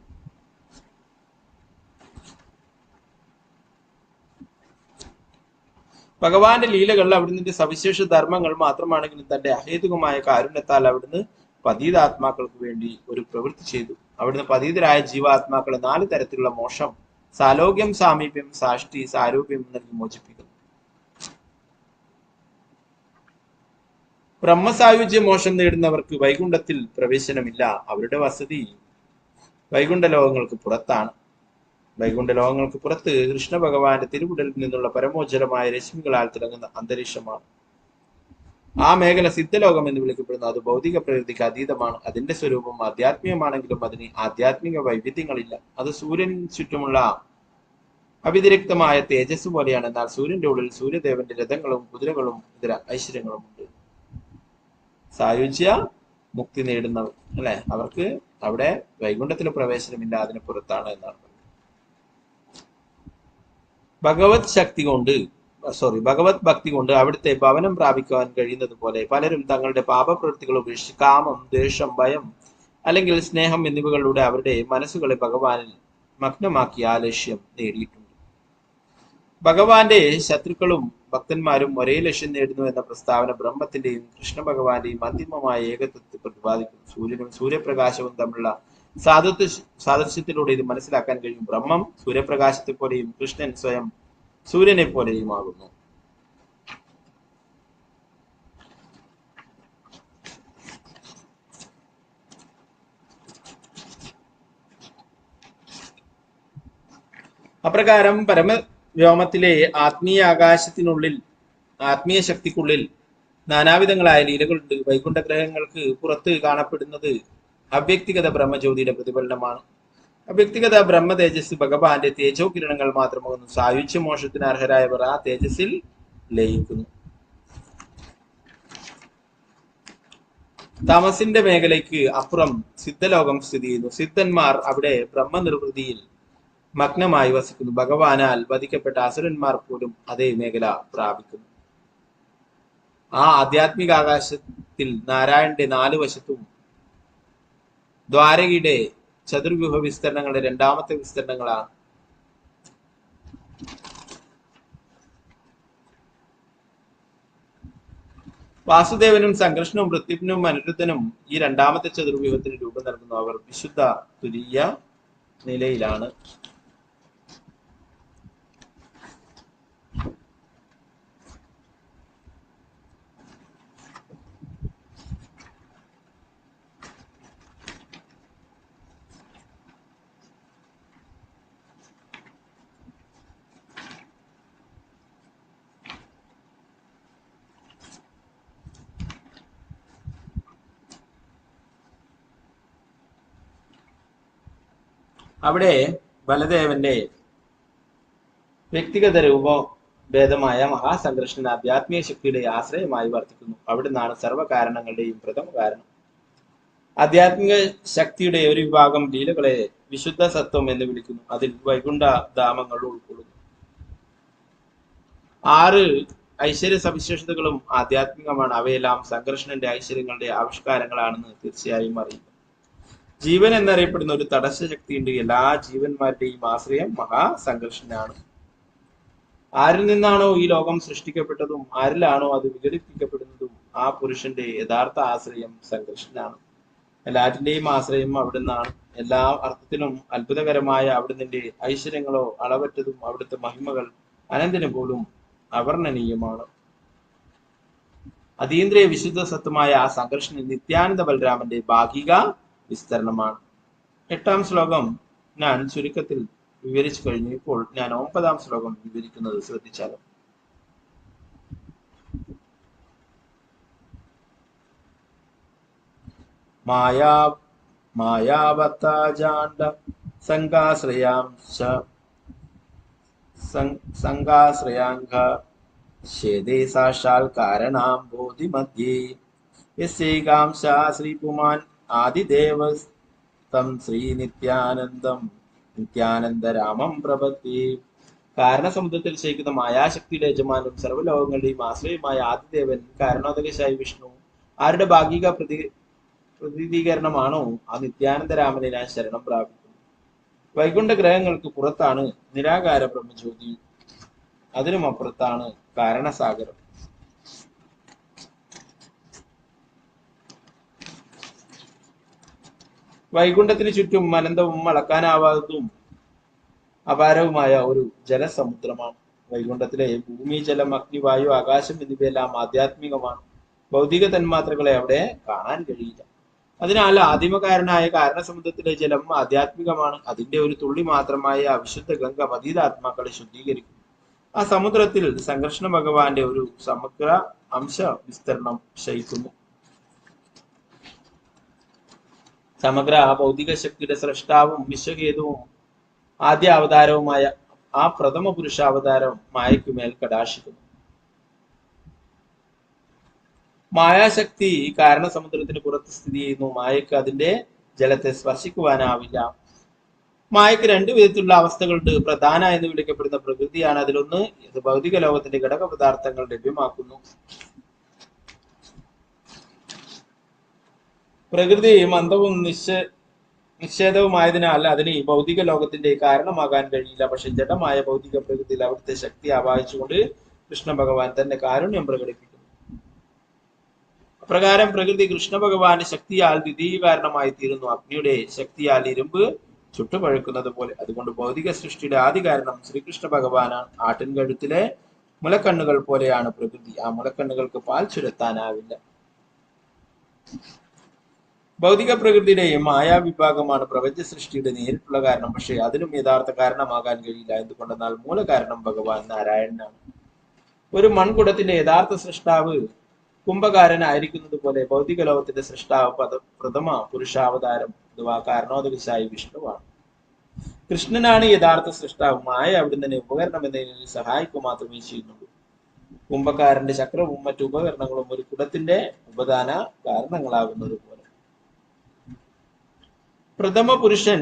ഭഗവാന്റെ ലീലകൾ അവിടുന്ന് സവിശേഷ ധർമ്മങ്ങൾ മാത്രമാണെങ്കിലും തന്റെ അഹേതുകമായ കാരുണ്യത്താൽ അവിടുന്ന് പതീതാത്മാക്കൾക്ക് വേണ്ടി ഒരു പ്രവൃത്തി ചെയ്തു. അവിടുന്ന് പതീതരായ ജീവാത്മാക്കളെ 4 തരത്തിലുള്ള മോക്ഷം, സാലോക്യം, സാമീപ്യം, സാഷ്ടി, സാരൂപ്യം നൽകി മോചിപ്പിക്കുന്നു. ബ്രഹ്മസായുജ്യ മോക്ഷം നേടുന്നവർക്ക് വൈകുണ്ഠത്തിൽ പ്രവേശനമില്ല. അവരുടെ വസതി വൈകുണ്ഠ ലോകങ്ങൾക്ക് പുറത്താണ്. വൈകുണ്ഠ ലോകങ്ങൾക്ക് പുറത്ത് കൃഷ്ണ ഭഗവാന്റെ തിരുവുടലിൽ നിന്നുള്ള പരമോജ്വലമായ രശ്മികളാൽ തിളങ്ങുന്ന അന്തരീക്ഷമാണ്. ആ മേഖല സിദ്ധലോകം എന്ന് വിളിക്കപ്പെടുന്നു. അത് ഭൗതിക പ്രകൃതിക്ക് അതീതമാണ്. അതിന്റെ സ്വരൂപം ആധ്യാത്മികമാണെങ്കിലും അതിന് ആധ്യാത്മിക വൈവിധ്യങ്ങളില്ല. അത് സൂര്യൻ ചുറ്റുമുള്ള അവിതിരിക്തമായ തേജസ് പോലെയാണ്. എന്നാൽ സൂര്യന്റെ ഉള്ളിൽ സൂര്യദേവന്റെ രഥങ്ങളും കുതിരകളും ഇതര ഐശ്വര്യങ്ങളും ഉണ്ട്. സായുജ്യ മുക്തി നേടുന്നവർ അല്ലെ, അവർക്ക് അവിടെ വൈകുണ്ഠത്തിൽ പ്രവേശനമില്ല, അതിന് പുറത്താണ് എന്നാണ്. ഭഗവത് ഭക്തി കൊണ്ട് അവിടുത്തെ ഭവനം പ്രാപിക്കുവാൻ കഴിയുന്നത് പോലെ പലരും തങ്ങളുടെ പാപപ്രവൃത്തികൾ ഉപേക്ഷിച്ച് കാമം, ദ്വേഷം, ഭയം അല്ലെങ്കിൽ സ്നേഹം എന്നിവകളിലൂടെ അവരുടെ മനസ്സുകളെ ഭഗവാനിൽ മഗ്നമാക്കി ആ ലക്ഷ്യം നേടിയിട്ടുണ്ട്. ഭഗവാന്റെ ശത്രുക്കളും ഭക്തന്മാരും ഒരേ ലക്ഷ്യം നേടുന്നു എന്ന പ്രസ്താവന ബ്രഹ്മത്തിന്റെയും കൃഷ്ണ ഭഗവാന്റെയും അന്തിമമായ ഏകത്വത്തെ പ്രതിപാദിക്കുന്നു. സൂര്യനും സൂര്യപ്രകാശവും തമ്മിലുള്ള സാദൃശ്യത്തിലൂടെ ഇത് മനസ്സിലാക്കാൻ കഴിയും. ബ്രഹ്മം സൂര്യപ്രകാശത്തെ പോലെയും കൃഷ്ണൻ സ്വയം സൂര്യനെ പോലെയും ആകുന്നു. അപ്രകാരം പരമവ്യോമത്തിലെ ആത്മീയ ആകാശത്തിനുള്ളിൽ, ആത്മീയ ശക്തിക്കുള്ളിൽ നാനാവിധങ്ങളായ ലീലകളുണ്ട്. വൈകുണ്ഠ ഗ്രഹങ്ങൾക്ക് പുറത്ത് കാണപ്പെടുന്നത് അവ്യക്തിഗത ബ്രഹ്മജ്യോതിയുടെ പ്രതിഫലനമാണ്. അവ്യക്തിഗത ബ്രഹ്മ തേജസ് ഭഗവാന്റെ തേജോ കിരണങ്ങൾ മാത്രമാകുന്നു. സായുജ്യ മോക്ഷത്തിന് അർഹരായവർ ആ തേജസ്സിൽ ലയിക്കുന്നു. തമസിന്റെ മേഖലയ്ക്ക് അപ്പുറം സിദ്ധലോകം സ്ഥിതി ചെയ്യുന്നു. സിദ്ധന്മാർ അവിടെ ബ്രഹ്മനിർവൃതിയിൽ മഗ്നമായി വസിക്കുന്നു. ഭഗവാനാൽ വധിക്കപ്പെട്ട അസുരന്മാർ പോലും അതേ മേഖല പ്രാപിക്കുന്നു. ആ ആധ്യാത്മിക ആകാശത്തിൽ നാരായണന്റെ 4 വശത്തും ദ്വാരകയുടെ ചതുർവ്യൂഹ വിസ്തരണങ്ങളുടെ രണ്ടാമത്തെ വിസ്തരണങ്ങളാണ്. വാസുദേവനും സംഘർഷനും പൃഥ്വിനും അനിരുദ്ധനും ഈ രണ്ടാമത്തെ ചതുർവ്യൂഹത്തിന് രൂപം നൽകുന്നു. അവർ വിശുദ്ധ തുരീയ നിലയിലാണ്. അവിടെ ബലദേവന്റെ വ്യക്തിഗത രൂപഭേദമായ മഹാസംഘർഷണ ആധ്യാത്മിക ശക്തിയുടെ ആശ്രയമായി വർത്തിക്കുന്നു. അവിടുന്നാണ് സർവ്വകാരണങ്ങളുടെയും പ്രഥമ കാരണം. ആധ്യാത്മിക ശക്തിയുടെ ഒരു വിഭാഗം ലീലകളെ വിശുദ്ധ സത്വം എന്ന് വിളിക്കുന്നു. അതിൽ വൈകുണ്ഠ ധാമങ്ങൾ ഉൾക്കൊള്ളുന്നു. 6 ഐശ്വര്യ സവിശേഷതകളും ആധ്യാത്മികമാണ്. അവയെല്ലാം സംഘർഷണന്റെ ഐശ്വര്യങ്ങളുടെ ആവിഷ്കാരങ്ങളാണെന്ന് തീർച്ചയായും അറിയുന്നു. ജീവൻ എന്നറിയപ്പെടുന്ന ഒരു തടസ്സ ശക്തിയുണ്ട്. എല്ലാ ജീവന്മാരുടെയും ആശ്രയം മഹാസംഘർഷനാണ്. ആരിൽ നിന്നാണോ ഈ ലോകം സൃഷ്ടിക്കപ്പെട്ടതും ആരിലാണോ അത് വിഘടിപ്പിക്കപ്പെടുന്നതും ആ പുരുഷന്റെ യഥാർത്ഥ ആശ്രയം സംഘർഷനാണ്. എല്ലാറ്റിന്റെയും ആശ്രയം അവിടുന്നാണ്. എല്ലാ അർത്ഥത്തിലും അത്ഭുതകരമായ അവിടുത്തെ ഐശ്വര്യങ്ങളോ അളവറ്റതും അവിടുത്തെ മഹിമകൾ അനന്തന് പോലും അവർണ്ണനീയമാണ്. അതീന്ദ്രിയ വിശുദ്ധ സത്വമായ ആ സംഘർഷണൻ നിത്യാനന്ദ ബലരാമന്റെ ഭാഗിക വിസ്തരണമാണ്. 8ാം ശ്ലോകം ഞാൻ ചുരുക്കത്തിൽ വിവരിച്ചു കഴിഞ്ഞു. ഇപ്പോൾ ഞാൻ 9ാം ശ്ലോകം വിവരിക്കുന്നത് ശ്രദ്ധിച്ചാലും. മായാവത്താജാണ്ട സംഘാശ്രയാംഗ ഛേദേ സാക്ഷാൽ കാരണാം ബോധി മധ്യേ യസ്യൈകാംശാ ശ്രീപുമാൻ ആദിദേവസ്തം ശ്രീ നിത്യാനന്ദരാമം പ്രപത്തി. കാരണസമുദ്രത്തിൽ ശയിക്കുന്ന മായാശക്തിയുടെ യജമാനും സർവ്വലോകങ്ങളുടെയും ആശ്രയമായ ആദിദേവൻ കാരണോദകശായി വിഷ്ണു ആരുടെ ഭാഗിക പ്രതീകരണമാണോ ആ നിത്യാനന്ദരാമനെ ഞാൻ ശരണം പ്രാപിക്കുന്നു. വൈകുണ്ഠ ഗ്രഹങ്ങൾക്ക് പുറത്താണ് നിരാകാര ബ്രഹ്മജ്യോതി, അതിനുമപ്പുറത്താണ് കാരണസാഗരം. വൈകുണ്ഠത്തിന് ചുറ്റും അനന്തവും അളക്കാനാവാത്തതും അപാരവുമായ ഒരു ജലസമുദ്രമാണ്. വൈകുണ്ഠത്തിലെ ഭൂമി, ജലം, അഗ്നി, വായു, ആകാശം എന്നിവയെല്ലാം ആധ്യാത്മികമാണ്. ഭൗതിക തന്മാത്രകളെ അവിടെ കാണാൻ കഴിയില്ല. അതിനാൽ ആദിമകാരനായ കാരണസമുദ്രത്തിലെ ജലം ആധ്യാത്മികമാണ്. അതിന്റെ ഒരു തുള്ളി മാത്രമായ അവിശുദ്ധ ഗംഗ പതീതാത്മാക്കളെ ശുദ്ധീകരിക്കുന്നു. ആ സമുദ്രത്തിൽ സംഘർഷണ ഭഗവാന്റെ ഒരു സമഗ്ര അംശ വിസ്തരണം ശയിക്കുന്നു. സമഗ്ര ഭൗതിക ശക്തിയുടെ സൃഷ്ടാവും വിശ്വഹേതുവും ആദ്യ അവതാരവുമായ ആ പ്രഥമ പുരുഷാവതാരം മായയ്ക്കുമേൽ കടാക്ഷിക്കുന്നു. മായാശക്തി കാരണസമുദ്രത്തിന് പുറത്ത് സ്ഥിതി ചെയ്യുന്നു. മായയ്ക്ക് അതിന്റെ ജലത്തെ സ്പർശിക്കുവാനാവില്ല. മായയ്ക്ക് 2 വിധത്തിലുള്ള അവസ്ഥകളുണ്ട്. പ്രധാന എന്ന് വിളിക്കപ്പെടുന്ന പ്രകൃതിയാണ് അതിലൊന്ന്. ഇത് ഭൗതിക ലോകത്തിന്റെ ഘടക പദാർത്ഥങ്ങൾ ലഭ്യമാക്കുന്നു. പ്രകൃതി മന്ദവും നിശ്ചേദവുമായതിനാൽ അതിന് ഭൗതിക ലോകത്തിന്റെ കാരണമാകാൻ കഴിയില്ല. പക്ഷെ ജഡമായ ഭൗതിക പ്രകൃതിയിൽ അവിടുത്തെ ശക്തി ആവാഹിച്ചുകൊണ്ട് കൃഷ്ണ ഭഗവാൻ തന്റെ കാരുണ്യം പ്രകടിപ്പിക്കുന്നു. അപ്രകാരം പ്രകൃതി കൃഷ്ണ ഭഗവാന്റെ ശക്തിയാൽ ദ്വിതീയ കാരണമായി തീരുന്നു. അഗ്നിയുടെ ശക്തിയാൽ ഇരുമ്പ് ചുട്ടുപഴുക്കുന്നത് പോലെ. അതുകൊണ്ട് ഭൗതിക സൃഷ്ടിയുടെ ആദ്യ കാരണം ശ്രീകൃഷ്ണ ഭഗവാനാണ്. ആട്ടിൻകഴുത്തിലെ മുലക്കണ്ണുകൾ പോലെയാണ് പ്രകൃതി. ആ മുലക്കണ്ണുകൾക്ക് പാൽ ചുരത്താനാവില്ല. ഭൗതിക പ്രകൃതിയുടെ മായാവിഭാഗമാണ് പ്രപഞ്ച സൃഷ്ടിയുടെ നേരിട്ടുള്ള കാരണം. പക്ഷേ അതിനും യഥാർത്ഥ കാരണമാകാൻ കഴിയില്ല. എന്തുകൊണ്ടെന്നാൽ മൂലകാരണം ഭഗവാൻ നാരായണനാണ്. ഒരു മൺകുടത്തിന്റെ യഥാർത്ഥ സൃഷ്ടാവ് കുംഭകാരനായിരിക്കുന്നത് പോലെ ഭൗതിക ലോകത്തിന്റെ സൃഷ്ടാവ് പ്രഥമ പുരുഷാവതാരം അഥവാ കാരണോദകശായി വിഷ്ണുവാണ്. കൃഷ്ണനാണ് യഥാർത്ഥ സൃഷ്ടാവ്. മായ അവിടുന്ന് ഉപകരണം എന്നതിന് സഹായിക്കുക മാത്രമേ ചെയ്യുന്നുള്ളൂ. കുംഭക്കാരന്റെ ചക്രവും മറ്റു ഉപകരണങ്ങളും ഒരു കുടത്തിന്റെ ഉപദാന കാരണങ്ങളാകുന്നത് പോലെ. പ്രഥമ പുരുഷൻ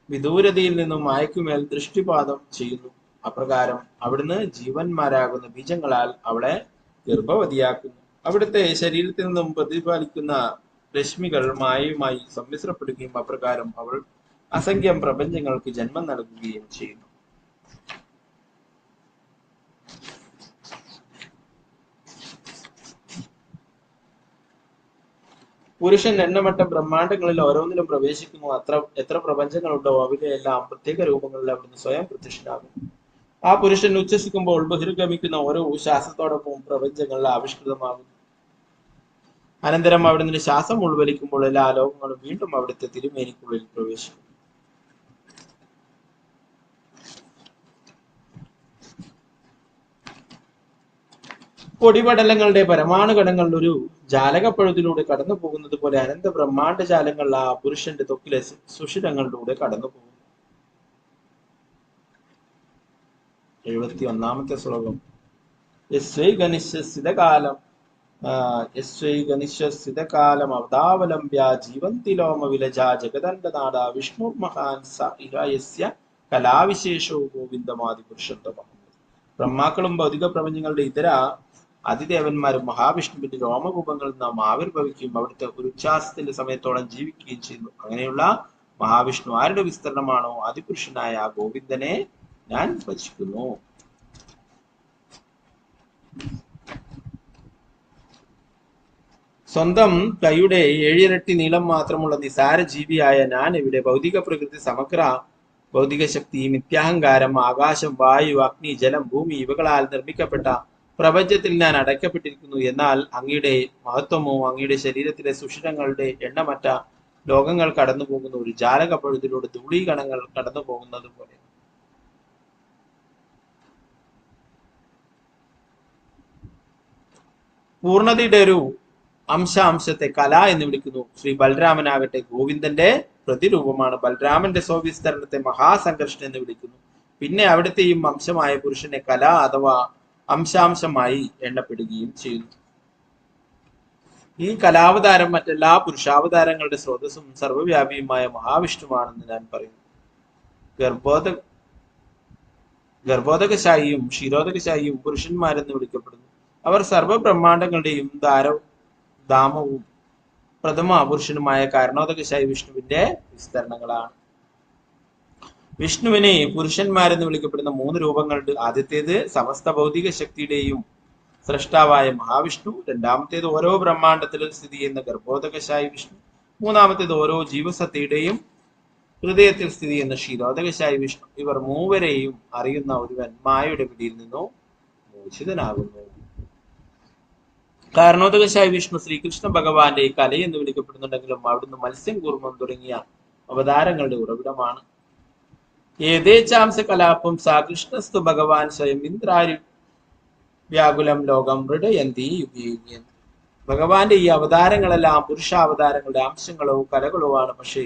വിദൂരതയിൽ നിന്നും മായക്കുമേൽ ദൃഷ്ടിപാതം ചെയ്യുന്നു. അപ്രകാരം അവിടുന്ന് ജീവന്മാരാകുന്ന ബീജങ്ങളാൽ അവളെ ഗർഭവതിയാക്കുന്നു. അവിടുത്തെ ശരീരത്തിൽ നിന്നും രശ്മികൾ മായയുമായി സമ്മിശ്രപ്പെടുകയും അപ്രകാരം അവൾ അസംഖ്യം പ്രപഞ്ചങ്ങൾക്ക് ജന്മം നൽകുകയും ചെയ്യുന്നു. പുരുഷൻ എണ്ണമറ്റ ബ്രഹ്മാണ്ടങ്ങളിൽ ഓരോന്നിലും പ്രവേശിക്കുന്നു. എത്ര പ്രപഞ്ചങ്ങളുണ്ടോ അവയിലെല്ലാം പ്രത്യേക രൂപങ്ങളിൽ അവിടുന്ന് സ്വയം പ്രത്യക്ഷനാകും. ആ പുരുഷൻ ഉച്ഛസിക്കുമ്പോൾ ബഹിർഗമിക്കുന്ന ഓരോ ശ്വാസത്തോടൊപ്പവും പ്രപഞ്ചങ്ങൾ ആവിഷ്കൃതമാകുന്നു. അനന്തരം അവിടുന്ന് ശ്വാസം ഉൾവലിക്കുമ്പോൾ എല്ലാ ലോകങ്ങളും വീണ്ടും അവിടുത്തെ തിരുമേനിക്കുള്ളിൽ പ്രവേശിക്കും. പൊടിപടലങ്ങളുടെ പരമാണുകണങ്ങൾ ഒരു ജാലകപ്പഴുതിലൂടെ കടന്നു പോകുന്നത് പോലെ അനന്ത ബ്രഹ്മാണ്ഡ ജാലങ്ങൾ ആ പുരുഷന്റെ ത്വക്കിലെ സുഷിരങ്ങളിലൂടെ കടന്നു പോകുന്നു. 71-ാമത്തെ ശ്ലോകം. യസ്വൈഗനിശ്ചിതകാലം അവതാവലംബ്യ ജീവന്തി ലോമ വിലജാ ജഗദണ്ഡനാട വിഷ്ണുർമഹാൻ സ ഇഹ യസ്യ കലാവിശേഷോ ഗോവിന്ദമാദി പുരുഷോത്തമ. ബ്രഹ്മാക്കളും ഭൗതിക പ്രപഞ്ചങ്ങളുടെ ഇതര അതിദേവന്മാരും മഹാവിഷ്ണുവിന്റെ രോമകൂപങ്ങളിൽ നാം ആവിർഭവിക്കുകയും അവിടുത്തെ ഒരു ഉച്ഛ്വാസത്തിന്റെ സമയത്തോളം ജീവിക്കുകയും ചെയ്യുന്നു. അങ്ങനെയുള്ള മഹാവിഷ്ണു ആരുടെ വിസ്തരണമാണോ അതിപുരുഷനായ ആ ഗോവിന്ദനെ ഞാൻ ഭജിക്കുന്നു. സ്വന്തം കൈയുടെ 7 ഇരട്ടി നീളം മാത്രമുള്ള നിസാര ജീവിയായ ഞാൻ ഇവിടെ ഭൗതിക പ്രകൃതി, സമഗ്ര ഭൗതിക ശക്തി, മിഥ്യാഹങ്കാരം, ആകാശം, വായു, അഗ്നി, ജലം, ഭൂമി ഇവകളാൽ നിർമ്മിക്കപ്പെട്ട പ്രപഞ്ചത്തിൽ ഞാൻ അടയ്ക്കപ്പെട്ടിരിക്കുന്നു. എന്നാൽ അങ്ങയുടെ മഹത്വമോ അങ്ങയുടെ ശരീരത്തിലെ സുഷിരങ്ങളുടെ എണ്ണമറ്റ ലോകങ്ങൾ കടന്നു പോകുന്ന ഒരു ജാലക പഴുതിലൂടെ ധൂളീകണങ്ങൾ കടന്നു പോകുന്നത് പോലെ. പൂർണ്ണതയുടെ ഒരു അംശത്തെ കല എന്ന് വിളിക്കുന്നു. ശ്രീ ബലരാമനാകട്ടെ ഗോവിന്ദന്റെ പ്രതിരൂപമാണ്. ബലരാമന്റെ സ്വവിസ്തരണത്തെ മഹാസംഘർഷൻ എന്ന് വിളിക്കുന്നു. പിന്നെ അവിടത്തെയും അംശമായ പുരുഷനെ കല അഥവാ അംശാംശമായി എണ്ണപ്പെടുകയും ചെയ്യുന്നു. ഈ കലാവതാരം മറ്റെല്ലാ പുരുഷാവതാരങ്ങളുടെ സ്രോതസ്സും സർവ്വവ്യാപിയുമായ മഹാവിഷ്ണുവാണെന്ന് ഞാൻ പറയുന്നു. ഗർഭോദകശായിയും ക്ഷീരോദകശായിയും പുരുഷന്മാരെന്ന് വിളിക്കപ്പെടുന്നു. അവർ സർവ്വ ബ്രഹ്മാണ്ടങ്ങളുടെയും ധാമവും പ്രഥമ പുരുഷനുമായ കാരണോദകശായി വിഷ്ണുവിന്റെ വിസ്തരണങ്ങളാണ്. വിഷ്ണുവിനെ പുരുഷന്മാരെന്ന് വിളിക്കപ്പെടുന്ന 3 രൂപങ്ങളുണ്ട്. ആദ്യത്തേത് സമസ്ത ഭൗതിക ശക്തിയുടെയും സൃഷ്ടാവായ മഹാവിഷ്ണു, രണ്ടാമത്തേത് ഓരോ ബ്രഹ്മാണ്ടത്തിലും സ്ഥിതി ചെയ്യുന്ന ഗർഭോദകശായി വിഷ്ണു, മൂന്നാമത്തേത് ഓരോ ജീവസത്തയുടെയും ഹൃദയത്തിൽ സ്ഥിതി ചെയ്യുന്ന ക്ഷീരോദകശായി വിഷ്ണു. ഇവർ മൂവരെയും അറിയുന്ന ഒരുവൻ മായയുടെ പിടിയിൽ നിന്നു മോചിതനാകുന്നു. കാരണോദകശായി വിഷ്ണു ശ്രീകൃഷ്ണ ഭഗവാന്റെ കല എന്ന് വിളിക്കപ്പെടുന്നുണ്ടെങ്കിലും അവിടുന്ന് മത്സ്യം, കൂർമ്മം തുടങ്ങിയ അവതാരങ്ങളുടെ ഉറവിടമാണ്. ഏതേച്ചാംസ കലാപം സാ കൃഷ്ണസ്തു ഭഗവാൻ സ്വയം ഇന്ദ്രാരി വ്യാകുലം ലോകം മൃഡയന്തി യുഗേയുഗേ. ഭഗവാന്റെ ഈ അവതാരങ്ങളെല്ലാം പുരുഷാവതാരങ്ങളുടെ അംശങ്ങളോ കലകളോ ആണ്. പക്ഷേ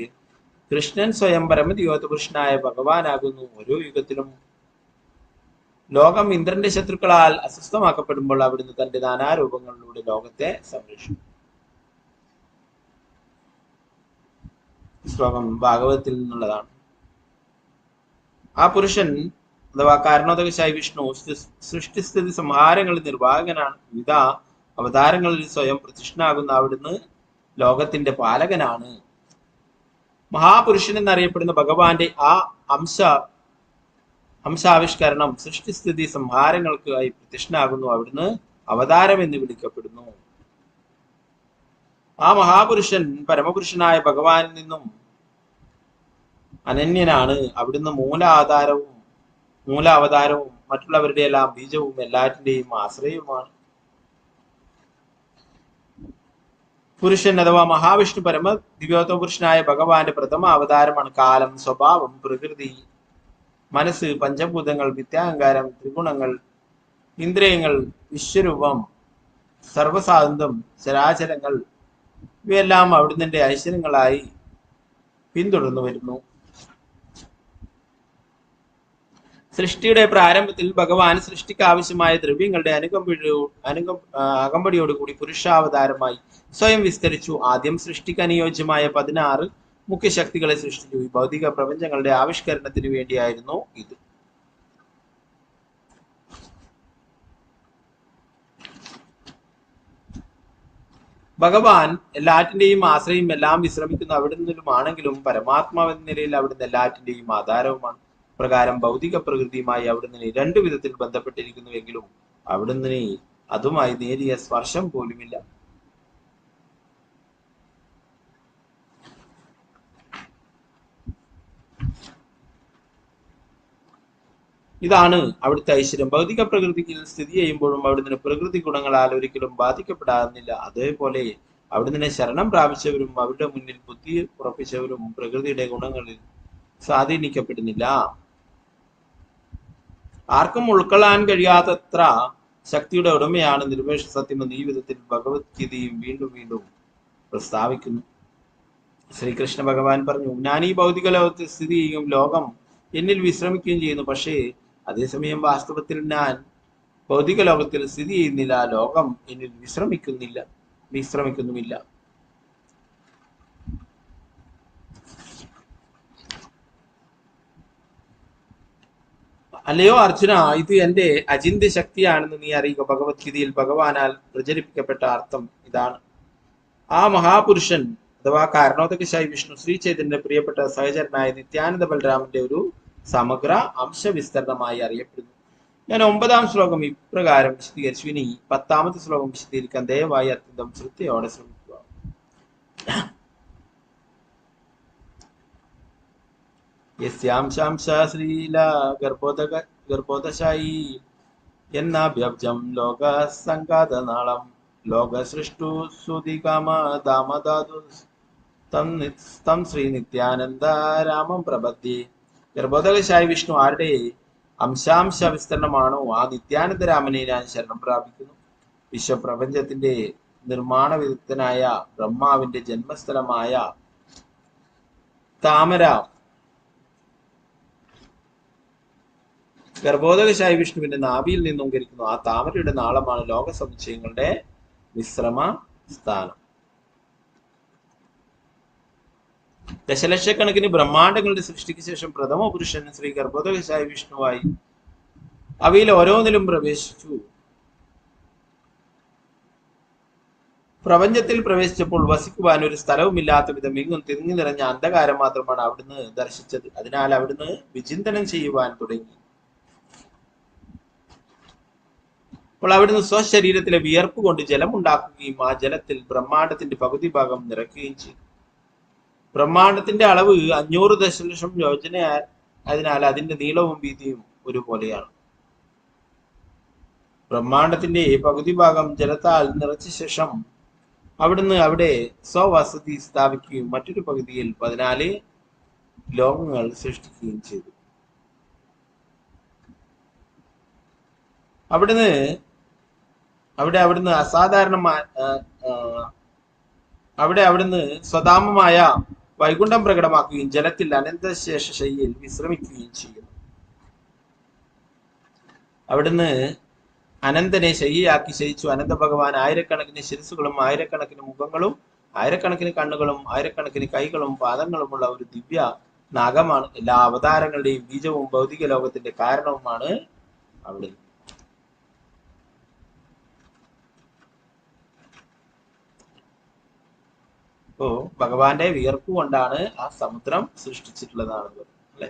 കൃഷ്ണൻ സ്വയം പരമദിയോത പുരുഷനായ ഭഗവാനാകുന്നു. ഓരോ യുഗത്തിലും ലോകം ഇന്ദ്രന്റെ ശത്രുക്കളാൽ അസ്വസ്ഥമാക്കപ്പെടുമ്പോൾ അവിടുന്ന് തന്റെ നാനാരൂപങ്ങളിലൂടെ ലോകത്തെ സംരക്ഷിക്കും. ശ്ലോകം ഭാഗവതത്തിൽ നിന്നുള്ളതാണ്. ആ പുരുഷൻ അഥവാ കാരണോദകശായി വിഷ്ണു സൃഷ്ടിസ്ഥിതി സംഹാരങ്ങളിൽ നിർവാഹകനാണ്. വിവിധ അവതാരങ്ങളിൽ സ്വയം പ്രതിഷ്ഠനാകുന്ന അവിടുന്ന് ലോകത്തിന്റെ പാലകനാണ്. മഹാപുരുഷൻ എന്നറിയപ്പെടുന്ന ഭഗവാന്റെ ആ അംശാവിഷ്കരണം സൃഷ്ടിസ്ഥിതി സംഹാരങ്ങൾക്കായി പ്രതിഷ്ഠനാകുന്നു. അവിടുന്ന് അവതാരം എന്ന് വിളിക്കപ്പെടുന്നു. ആ മഹാപുരുഷൻ പരമപുരുഷനായ ഭഗവാനിൽ നിന്നും അനന്യനാണ്. അവിടുന്ന് മൂലാവതാരവും മറ്റുള്ളവരുടെ എല്ലാം ബീജവും എല്ലാറ്റിന്റെയും ആശ്രയവുമാണ്. പുരുഷൻ അഥവാ മഹാവിഷ്ണു പരമ ദിവ്യോത്തമ പുരുഷനായ ഭഗവാന്റെ പ്രഥമ അവതാരമാണ്. കാലം, സ്വഭാവം, പ്രകൃതി, മനസ്സ്, പഞ്ചഭൂതങ്ങൾ, മിഥ്യാഹങ്കാരം, ത്രിഗുണങ്ങൾ, ഇന്ദ്രിയങ്ങൾ, വിശ്വരൂപം, സർവസാധന്തം, ചരാചരങ്ങൾ ഇവയെല്ലാം അവിടുന്ന് ഐശ്വര്യങ്ങളായി പിന്തുടർന്നു വരുന്നു. സൃഷ്ടിയുടെ പ്രാരംഭത്തിൽ ഭഗവാൻ സൃഷ്ടിക്ക് ആവശ്യമായ ദ്രവ്യങ്ങളുടെ അകമ്പടിയോടുകൂടി പുരുഷാവതാരമായി സ്വയം വിസ്തരിച്ചു. ആദ്യം സൃഷ്ടിക്ക് അനുയോജ്യമായ 16 മുഖ്യശക്തികളെ സൃഷ്ടിച്ചു. ഈ ഭൗതിക പ്രപഞ്ചങ്ങളുടെ ആവിഷ്കരണത്തിന് വേണ്ടിയായിരുന്നു ഇത്. ഭഗവാൻ എല്ലാറ്റിന്റെയും ആശ്രയം, എല്ലാം വിശ്രമിക്കുന്ന അവിടുന്നുമാണെങ്കിലും പരമാത്മാവെന്ന നിലയിൽ അവിടുന്ന് എല്ലാറ്റിന്റെയും ആധാരവുമാണ്. പ്രകാരം ഭൗതിക പ്രകൃതിയുമായി അവിടുന്ന് രണ്ടു വിധത്തിൽ ബന്ധപ്പെട്ടിരിക്കുന്നുവെങ്കിലും അവിടുന്ന് അതുമായി നേരിയ സ്പർശം പോലുമില്ല. ഇതാണ് അവിടുത്തെ ഐശ്വര്യം. ഭൗതിക പ്രകൃതിയിൽ സ്ഥിതി ചെയ്യുമ്പോഴും അവിടുന്ന് പ്രകൃതി ഗുണങ്ങളാൽ ഒരിക്കലും ബാധിക്കപ്പെടാറുന്നില്ല. അതേപോലെ അവിടുന്ന് ശരണം പ്രാപിച്ചവരും അവരുടെ മുന്നിൽ ബുദ്ധി ഉറപ്പിച്ചവരും പ്രകൃതിയുടെ ഗുണങ്ങളിൽ സ്വാധീനിക്കപ്പെടുന്നില്ല. ആർക്കും ഉൾക്കൊള്ളാൻ കഴിയാത്തത്ര ശക്തിയുടെ ഉടമയാണ് നിർവേഷ സത്യമെന്ന് ഈ വിധത്തിൽ ഭഗവത്ഗീതയും വീണ്ടും വീണ്ടും പ്രസ്താവിക്കുന്നു. ശ്രീകൃഷ്ണ ഭഗവാൻ പറഞ്ഞു, ഞാൻ ഈ ഭൗതിക ലോകത്തിൽ സ്ഥിതി ചെയ്യും, ലോകം എന്നിൽ വിശ്രമിക്കുകയും ചെയ്യുന്നു. പക്ഷേ അതേസമയം വാസ്തവത്തിൽ ഞാൻ ഭൗതിക ലോകത്തിൽ സ്ഥിതി ചെയ്യുന്നില്ല, ലോകം എന്നിൽ വിശ്രമിക്കുന്നുമില്ല. അല്ലയോ അർജുന, ഇത് എന്റെ അചിന്ത്യ ശക്തിയാണെന്ന് നീ അറിയുക. ഭഗവത്ഗീതയിൽ ഭഗവാനാൽ പ്രചരിപ്പിക്കപ്പെട്ട അർത്ഥം ഇതാണ്. ആ മഹാപുരുഷൻ അഥവാ കാരണോദകശായി വിഷ്ണു ശ്രീ ചൈതന്യന്റെ പ്രിയപ്പെട്ട സഹചരനായ നിത്യാനന്ദ ബലരാമന്റെ ഒരു സമഗ്ര അംശവിസ്തരണമായി അറിയപ്പെടുന്നു. ഞാൻ 9-ാം ശ്ലോകം ഇപ്രകാരം വിശദീകരിച്ചു. ഇനി 10-ാമത്തെ ശ്ലോകം വിശദീകരിക്കാൻ ദയവായി അത്യന്തം ശ്രദ്ധയോടെ ശ്രമിക്കുക. യസ്യാംശാംശ ശ്രീല ഗർഭോദശായി എന്നാഭ്യബ്ജം ലോക സംഘാതനാളം ലോക സൃഷ്ടു സുധികാമ ദാമദാതു തം ശ്രീ നിത്യാനന്ദ രാമം പ്രപദ്യേ. ഗർഭോദകശായി വിഷ്ണു ആരുടെ അംശാംശ വിസ്തരണമാണോ ആ നിത്യാനന്ദരാമനെ ഞാൻ ശരണം പ്രാപിക്കുന്നു. വിശ്വപ്രപഞ്ചത്തിന്റെ നിർമ്മാണ വിദഗ്ധനായ ബ്രഹ്മാവിന്റെ ജന്മസ്ഥലമായ താമര ഗർഭോദകശായി വിഷ്ണുവിന്റെ നാഭിയിൽ നിന്നും കരിക്കുന്നു. ആ താമരയുടെ നാളമാണ് ലോക സമുച്ചയങ്ങളുടെ വിശ്രമ സ്ഥാനം. ദശലക്ഷക്കണക്കിന് ബ്രഹ്മാണ്ടങ്ങളുടെ സൃഷ്ടിക്ക് ശേഷം പ്രഥമ പുരുഷൻ ശ്രീ ഗർഭോദകശായി വിഷ്ണുവായി അവയിൽ ഓരോന്നിലും പ്രവേശിച്ചു. പ്രപഞ്ചത്തിൽ പ്രവേശിച്ചപ്പോൾ വസിക്കുവാൻ ഒരു സ്ഥലവുമില്ലാത്ത വിധം എങ്ങും തിങ്ങി നിറഞ്ഞ അന്ധകാരം മാത്രമാണ് അവിടുന്ന് ദർശിച്ചത്. അതിനാൽ അവിടുന്ന് വിചിന്തനം ചെയ്യുവാൻ തുടങ്ങി. അപ്പോൾ അവിടുന്ന് സ്വശരീരത്തിലെ വിയർപ്പ് കൊണ്ട് ജലമുണ്ടാക്കുകയും ആ ജലത്തിൽ ബ്രഹ്മാണ്ടത്തിന്റെ പകുതി ഭാഗം നിറയ്ക്കുകയും ചെയ്തു. ബ്രഹ്മാണ്ടത്തിന്റെ അളവ് 500 ദശലക്ഷം യോജന അതിനാൽ അതിന്റെ നീളവും വീതിയും ഒരുപോലെയാണ്. ബ്രഹ്മാണ്ടത്തിന്റെ പകുതി ഭാഗം ജലത്താൽ നിറച്ച ശേഷം അവിടുന്ന് അവിടെ സ്വവസതി സ്ഥാപിക്കുകയും മറ്റൊരു പകുതിയിൽ 14 ലോകങ്ങൾ സൃഷ്ടിക്കുകയും ചെയ്തു. അവിടുന്ന് സ്വധാമമായ വൈകുണ്ഠം പ്രകടമാക്കുകയും ജലത്തിൽ അനന്തശേഷ ശയ്യയിൽ വിശ്രമിക്കുകയും ചെയ്യുന്നു. അവിടുന്ന് അനന്തനെ ശയ്യയാക്കി ശയിച്ചു. അനന്ത ഭഗവാൻ ആയിരക്കണക്കിന് ശിരസുകളും ആയിരക്കണക്കിന് മുഖങ്ങളും ആയിരക്കണക്കിന് കണ്ണുകളും ആയിരക്കണക്കിന് കൈകളും പാദങ്ങളുമുള്ള ഒരു ദിവ്യ നാഗമാണ്. എല്ലാ അവതാരങ്ങളുടെയും ബീജവും ഭൗതിക ലോകത്തിന്റെ കാരണവുമാണ് അവിടുന്ന്. അപ്പോ ഭഗവാന്റെ വിയർപ്പ് കൊണ്ടാണ് ആ സമുദ്രം സൃഷ്ടിച്ചിട്ടുള്ളതാണ് അല്ലെ.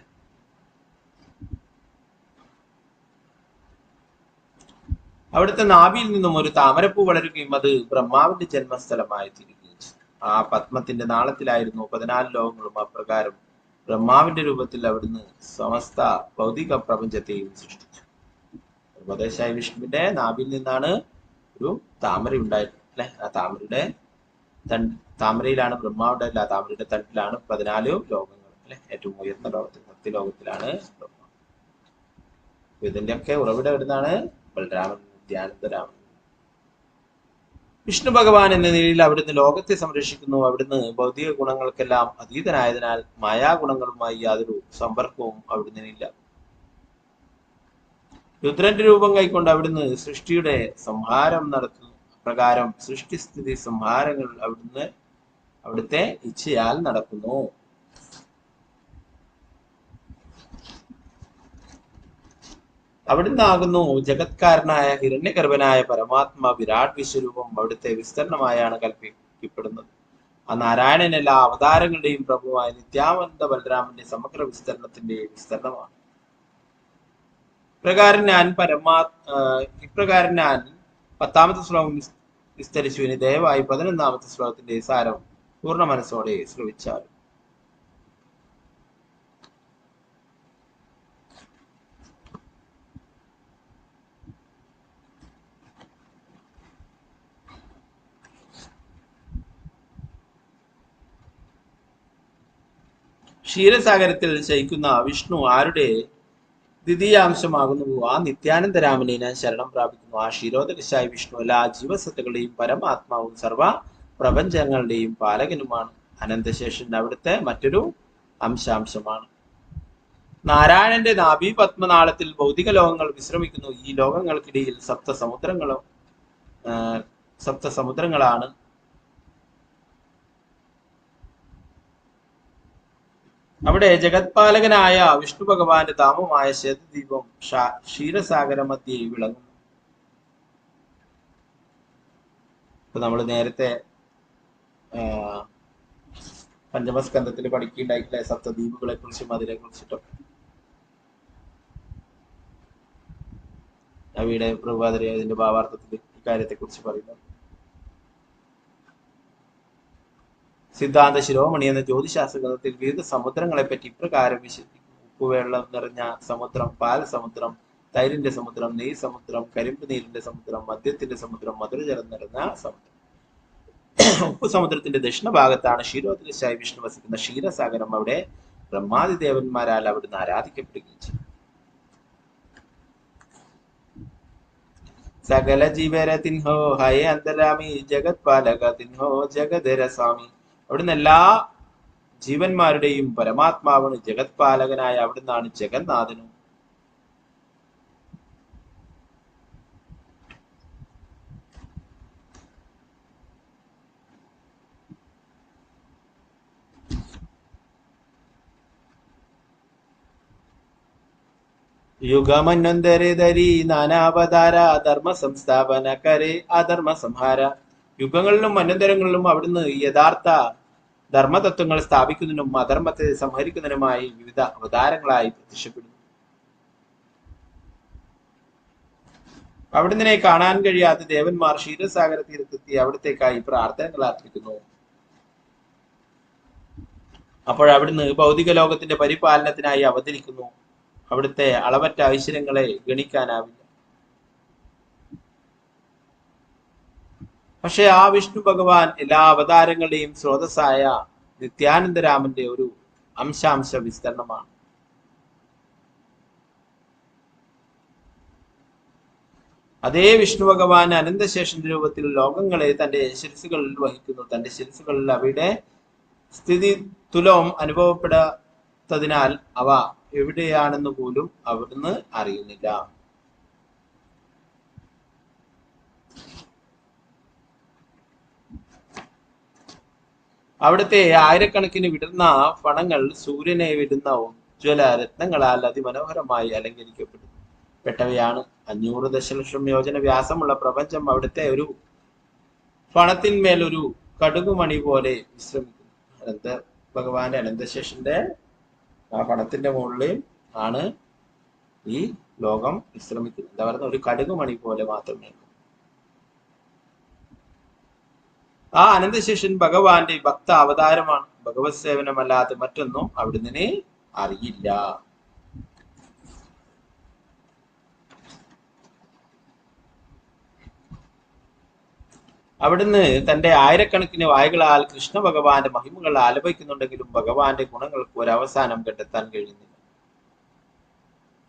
അവിടുത്തെ നാഭിയിൽ നിന്നും ഒരു താമരപ്പൂ വളരുകയും അത് ബ്രഹ്മാവിന്റെ ജന്മസ്ഥലമായി തീരുകയും ചെയ്തു. ആ പത്മത്തിന്റെ നാളത്തിലായിരുന്നു 14 ലോകങ്ങളും. അപ്രകാരം ബ്രഹ്മാവിന്റെ രൂപത്തിൽ അവിടുന്ന് സമസ്ത ഭൗതിക പ്രപഞ്ചത്തെയും സൃഷ്ടിച്ചു. ഗർഭോദകശായി വിഷ്ണുവിന്റെ നാഭിയിൽ നിന്നാണ് ഒരു താമര ഉണ്ടായിരുന്നത് അല്ലെ. ആ താമരയിലാണ് ബ്രഹ്മാവുടെ അല്ല, താമരയുടെ തണ്ടിലാണ് 14 ലോകങ്ങൾ അല്ലെ. ഏറ്റവും ഉയർന്ന ലോകത്തിൽ 10 ലോകത്തിലാണ് ബ്രഹ്മ. ഇതിന്റെ ഒക്കെ ഉറവിടം എവിടുന്നാണ്? ബലരാമൻ, നിത്യാനന്ദരാമൻ. വിഷ്ണു ഭഗവാൻ എന്ന നിലയിൽ അവിടുന്ന് ലോകത്തെ സംരക്ഷിക്കുന്നു. അവിടുന്ന് ഭൗതിക ഗുണങ്ങൾക്കെല്ലാം അതീതനായതിനാൽ മായാഗുണങ്ങളുമായി യാതൊരു സമ്പർക്കവും അവിടുന്നില്ല. രുദ്രന്റെ രൂപം കൈക്കൊണ്ട് അവിടുന്ന് സൃഷ്ടിയുടെ സംഹാരം നടത്തുന്നു. പ്രകാരം സൃഷ്ടിസ്ഥിതി സംഹാരങ്ങൾ അവിടുത്തെ ഇച്ഛയാൽ നടക്കുന്നു. അവിടുന്നാകുന്നു ജഗത്കാരനായ ഹിരണ്യഗർഭനായ പരമാത്മ. വിരാട് വിശ്വരൂപം അവിടുത്തെ വിസ്തരണമായാണ് വിളിക്കപ്പെടുന്നത്. ആ നാരായണൻ എല്ലാ അവതാരങ്ങളുടെയും പ്രഭുവായ നിത്യാനന്ദ ബലരാമന്റെ സമഗ്ര വിസ്തരണത്തിന്റെ വിസ്തരണമാണ്. ഇപ്രകാരം ഞാൻ 10ാമത്തെ ശ്ലോകം വിസ്തരിച്ചു. ഇനി ദയവായി 11ാമത്തെ ശ്ലോകത്തിന്റെ സാരം പൂർണ്ണ മനസ്സോടെ ശ്രവിച്ചാൽ. ക്ഷീരസാഗരത്തിൽ ശയിക്കുന്ന വിഷ്ണു ആരുടെ ദ്വിതീയാംശമാകുന്നുവോ ആ നിത്യാനന്ദരാമനെ ഞാൻ ശരണം പ്രാപിക്കുന്നു. ആ ക്ഷീരോദകശായി വിഷ്ണു എല്ലാ ജീവസത്തുകളുടെയും പരമാത്മാവും സർവ പ്രപഞ്ചങ്ങളുടെയും പാലകനുമാണ്. അനന്തശേഷൻ അവിടുത്തെ മറ്റൊരു അംശാംശമാണ്. നാരായണന്റെ നാഭി പത്മനാളത്തിൽ ഭൗതിക ലോകങ്ങൾ വിശ്രമിക്കുന്നു. ഈ ലോകങ്ങൾക്കിടയിൽ സപ്തസമുദ്രങ്ങളാണ്. അവിടെ ജഗത്പാലകനായ വിഷ്ണു ഭഗവാന്റെ ധാമമായ ശതദ്വീപം ക്ഷീരസാഗര മധ്യേ വിളങ്ങുന്നു. ഇപ്പൊ നമ്മൾ നേരത്തെ പഞ്ചമസ്കന്ധത്തിൽ പഠിക്കുകയുണ്ടായിട്ടില്ലേ സപ്തദ്വീപുകളെ കുറിച്ചും അതിനെ കുറിച്ചിട്ടൊക്കെ. അവിടെ പ്രഭാതരെ അതിന്റെ ഭാവാർത്ഥത്തിൽ ഇക്കാര്യത്തെ കുറിച്ച് പറയുന്നത്. സിദ്ധാന്ത ശിരോമണി എന്ന ജ്യോതിശാസ്ത്ര ഗ്രന്ഥത്തിൽ വിവിധ സമുദ്രങ്ങളെ പറ്റി ഇപ്രകാരം വിശദീകരിക്കുന്നു. ഉപ്പുവെള്ളം നിറഞ്ഞ സമുദ്രം, പാൽ സമുദ്രം, തൈരിന്റെ സമുദ്രം, നെയ് സമുദ്രം, കരിമ്പ് നീരിന്റെ സമുദ്രം, മദ്യത്തിന്റെ സമുദ്രം, മധുരജലം നിറഞ്ഞ സമുദ്രം. ഉപ്പു സമുദ്രത്തിന്റെ ദക്ഷിണ ഭാഗത്താണ് ക്ഷീരോദകശായി വിഷ്ണു വസിക്കുന്ന ക്ഷീരസാഗരം. അവിടെ ബ്രഹ്മാദി ദേവന്മാരാൽ അവിടുന്ന് ആരാധിക്കപ്പെടുകയും ചെയ്യും. സകല ജീവര തിൻഹോ ഹയ അന്തരാമി ജഗത് പാലക തിൻഹോ ജഗധര സ്വാമി. അവിടുന്ന് എല്ലാ ജീവന്മാരുടെയും പരമാത്മാവാണ്. ജഗത് പാലകനായ അവിടുന്നാണ് ജഗന്നാഥനും. യുഗമന്വന്തരെ ധരി നാനാവതാര ധർമ്മ സംസ്ഥാപന കരെ അധർമ്മ സംഹാര. യുഗങ്ങളിലും മന്വന്തരങ്ങളിലും അവിടുന്ന് യഥാർത്ഥ ധർമ്മതത്വങ്ങൾ സ്ഥാപിക്കുന്നതിനും അധർമ്മത്തെ സംഹരിക്കുന്നതിനുമായി വിവിധ അവതാരങ്ങളായി പ്രത്യക്ഷപ്പെടുന്നു. അവിടുന്ന് കാണാൻ കഴിയാത്ത ദേവന്മാർ ക്ഷീരസാഗര തീരത്തെത്തി അവിടത്തേക്കായി പ്രാർത്ഥനകൾ അർപ്പിക്കുന്നു. അപ്പോഴവിടുന്ന് ഭൗതിക ലോകത്തിന്റെ പരിപാലനത്തിനായി അവതരിക്കുന്നു. അവിടുത്തെ അളവറ്റ ഐശ്വര്യങ്ങളെ ഗണിക്കാനാവില്ല. പക്ഷെ ആ വിഷ്ണു ഭഗവാൻ എല്ലാ അവതാരങ്ങളുടെയും സ്രോതസ്സായ നിത്യാനന്ദരാമന്റെ ഒരു അംശാംശ വിസ്തരണമാണ്. അതേ വിഷ്ണു ഭഗവാൻ അനന്തശേഷന്റെ രൂപത്തിൽ ലോകങ്ങളെ തന്റെ ശിരസുകളിൽ വഹിക്കുന്നു. തന്റെ ശിരസുകളിൽ അവയുടെ സ്ഥിതി തുലവും അനുഭവപ്പെടാത്തതിനാൽ അവ എവിടെയാണെന്ന് പോലും അവിടുന്ന് അറിയുന്നില്ല. അവിടുത്തെ ആയിരക്കണക്കിന് വിടുന്ന ഫണങ്ങൾ സൂര്യനെ വിടുന്ന ഉജ്ജ്വല രത്നങ്ങളാൽ അതിമനോഹരമായി അലങ്കരിക്കപ്പെട്ടവയാണ്. 500 ദശലക്ഷം യോജന വ്യാസമുള്ള പ്രപഞ്ചം അവിടുത്തെ ഒരു ഫണത്തിന്മേൽ ഒരു കടുകുമണി പോലെ വിശ്രമിക്കുന്നു. ഭഗവാന്റെ അനന്തശേഷന്റെ ആ ഫണത്തിന്റെ മുകളിൽ ആണ് ഈ ലോകം വിശ്രമിക്കുന്നത്. എന്താ പറയുക, ഒരു കടുകുമണി പോലെ മാത്രമേ. ആ അനന്തശേഷൻ ഭഗവാന്റെ ഭക്ത അവതാരമാണ്. ഭഗവത് സേവനമല്ലാതെ മറ്റൊന്നും അവിടുന്ന് അറിയില്ല. അവിടുന്ന് തന്റെ ആയിരക്കണക്കിന് വായുകളാൽ കൃഷ്ണ ഭഗവാന്റെ മഹിമകൾ ആലപിക്കുന്നുണ്ടെങ്കിലും ഭഗവാന്റെ ഗുണങ്ങൾക്ക് ഒരു അവസാനം കണ്ടെത്താൻ കഴിയുന്നില്ല.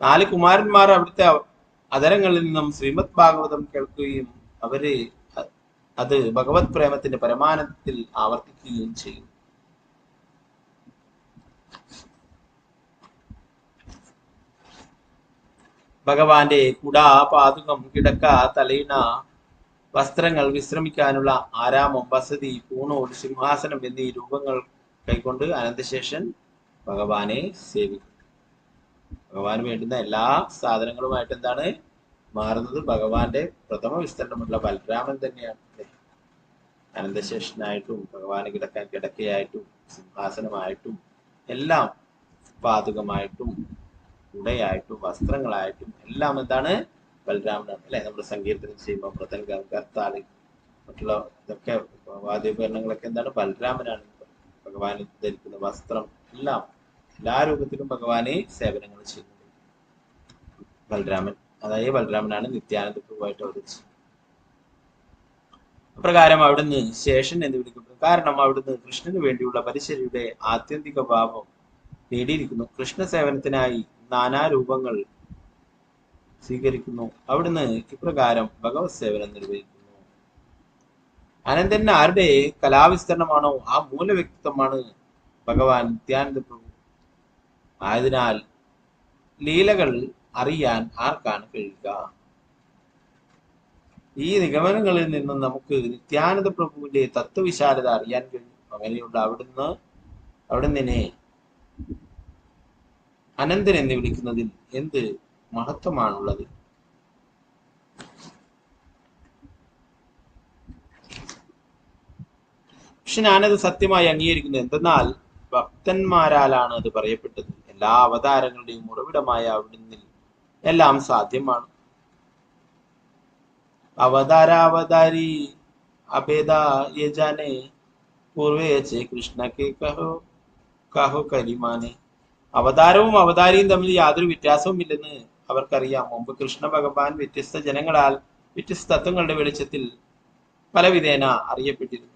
4 കുമാരന്മാർ അവിടുത്തെ അതരങ്ങളിൽ നിന്നും ശ്രീമദ് ഭാഗവതം കേൾക്കുകയും അത് ഭഗവത് പ്രേമത്തിന്റെ പരമാനന്ദത്തിൽ ആവർത്തിക്കുകയും ചെയ്യും. ഭഗവാന്റെ കുട, പാതുകം, കിടക്ക, തലയിണ, വസ്ത്രങ്ങൾ, വിശ്രമിക്കാനുള്ള ആരാമം, വസതി, പൂണൂൽ, സിംഹാസനം എന്നീ രൂപങ്ങൾ കൈക്കൊണ്ട് അനന്തശേഷൻ ഭഗവാനെ സേവിക്കും. ഭഗവാന് വേണ്ടുന്ന എല്ലാ സാധനങ്ങളുമായിട്ട് എന്താണ് മാറുന്നത്? ഭഗവാന്റെ പ്രഥമ വിസ്തരണമുള്ള ബലരാമൻ തന്നെയാണ്. അനന്തശേഷനായിട്ടും ഭഗവാന് കിടക്കാൻ കിടക്കയായിട്ടും സിംഹാസനമായിട്ടും എല്ലാം പാതുകമായിട്ടും ഉടയായിട്ടും വസ്ത്രങ്ങളായിട്ടും എല്ലാം എന്താണ് ബലരാമനാണ് അല്ലെ. നമ്മൾ സങ്കീർത്തനം ചെയ്യുമ്പോൾ മൃദംഗം കർത്താള് മറ്റുള്ള ഇതൊക്കെ വാദ്യോപകരണങ്ങളൊക്കെ എന്താണ് ബലരാമനാണ്. ഭഗവാൻ ധരിക്കുന്ന വസ്ത്രം എല്ലാം എല്ലാ രൂപത്തിലും ഭഗവാനെ സേവനങ്ങൾ ചെയ്യുന്നത് ബലരാമൻ. അതായത് ബലരാമനാണ് നിത്യാനന്ദ പ്രഭുവായിട്ട് അവതരിച്ചത്. അപ്രകാരം അവിടുന്ന് ശേഷൻ എന്ന് വിളിക്കപ്പെടുന്നു. കാരണം അവിടുന്ന് കൃഷ്ണന് വേണ്ടിയുള്ള പരിശരിയുടെ ആത്യന്തിക ഭാവം നേടിയിരിക്കുന്നു. കൃഷ്ണ സേവനത്തിനായി നാനാരൂപങ്ങൾ സ്വീകരിക്കുന്നു. അവിടുന്ന് ഇപ്രകാരം ഭഗവത് സേവനം നിർവഹിക്കുന്നു. അനന്തൻ ആരുടെ കലാവിസ്തരണമാണോ ആ മൂല വ്യക്തിത്വമാണ് ഭഗവാൻ നിത്യാനന്ദ പ്രഭു. ആയതിനാൽ ലീലകൾ അറിയാൻ ആർക്കാണ് കഴിയുക? ഈ നിഗമനങ്ങളിൽ നിന്നും നമുക്ക് നിത്യാനന്ദ പ്രഭുവിന്റെ തത്വവിശാലത അറിയാൻ കഴിയും. അങ്ങനെയുള്ള അവിടുന്ന് അനന്തൻ എന്ന് വിളിക്കുന്നതിൽ എന്ത് മഹത്വമാണുള്ളത്? പക്ഷെ ഞാനത് സത്യമായി അംഗീകരിക്കുന്നു. എന്തെന്നാൽ ഭക്തന്മാരാലാണ് അത് പറയപ്പെട്ടത്. എല്ലാ അവതാരങ്ങളുടെയും ഉറവിടമായ അവിടുന്ന് എല്ലാം സാധ്യമാണ്. അവതാരി അഭേദ യെ ജാനെ പൂർവേ ചേ കൃഷ്ണ കെ കഹോ കരിമാനെ. അവതാരവും അവതാരിയും തമ്മിൽ യാതൊരു വ്യത്യാസവും ഇല്ലെന്ന് അവർക്കറിയാം. മുമ്പ് കൃഷ്ണ ഭഗവാൻ വ്യത്യസ്ത ജനങ്ങളാൽ വ്യത്യസ്ത തത്വങ്ങളുടെ വെളിച്ചത്തിൽ പലവിധേന അറിയപ്പെട്ടിരുന്നു.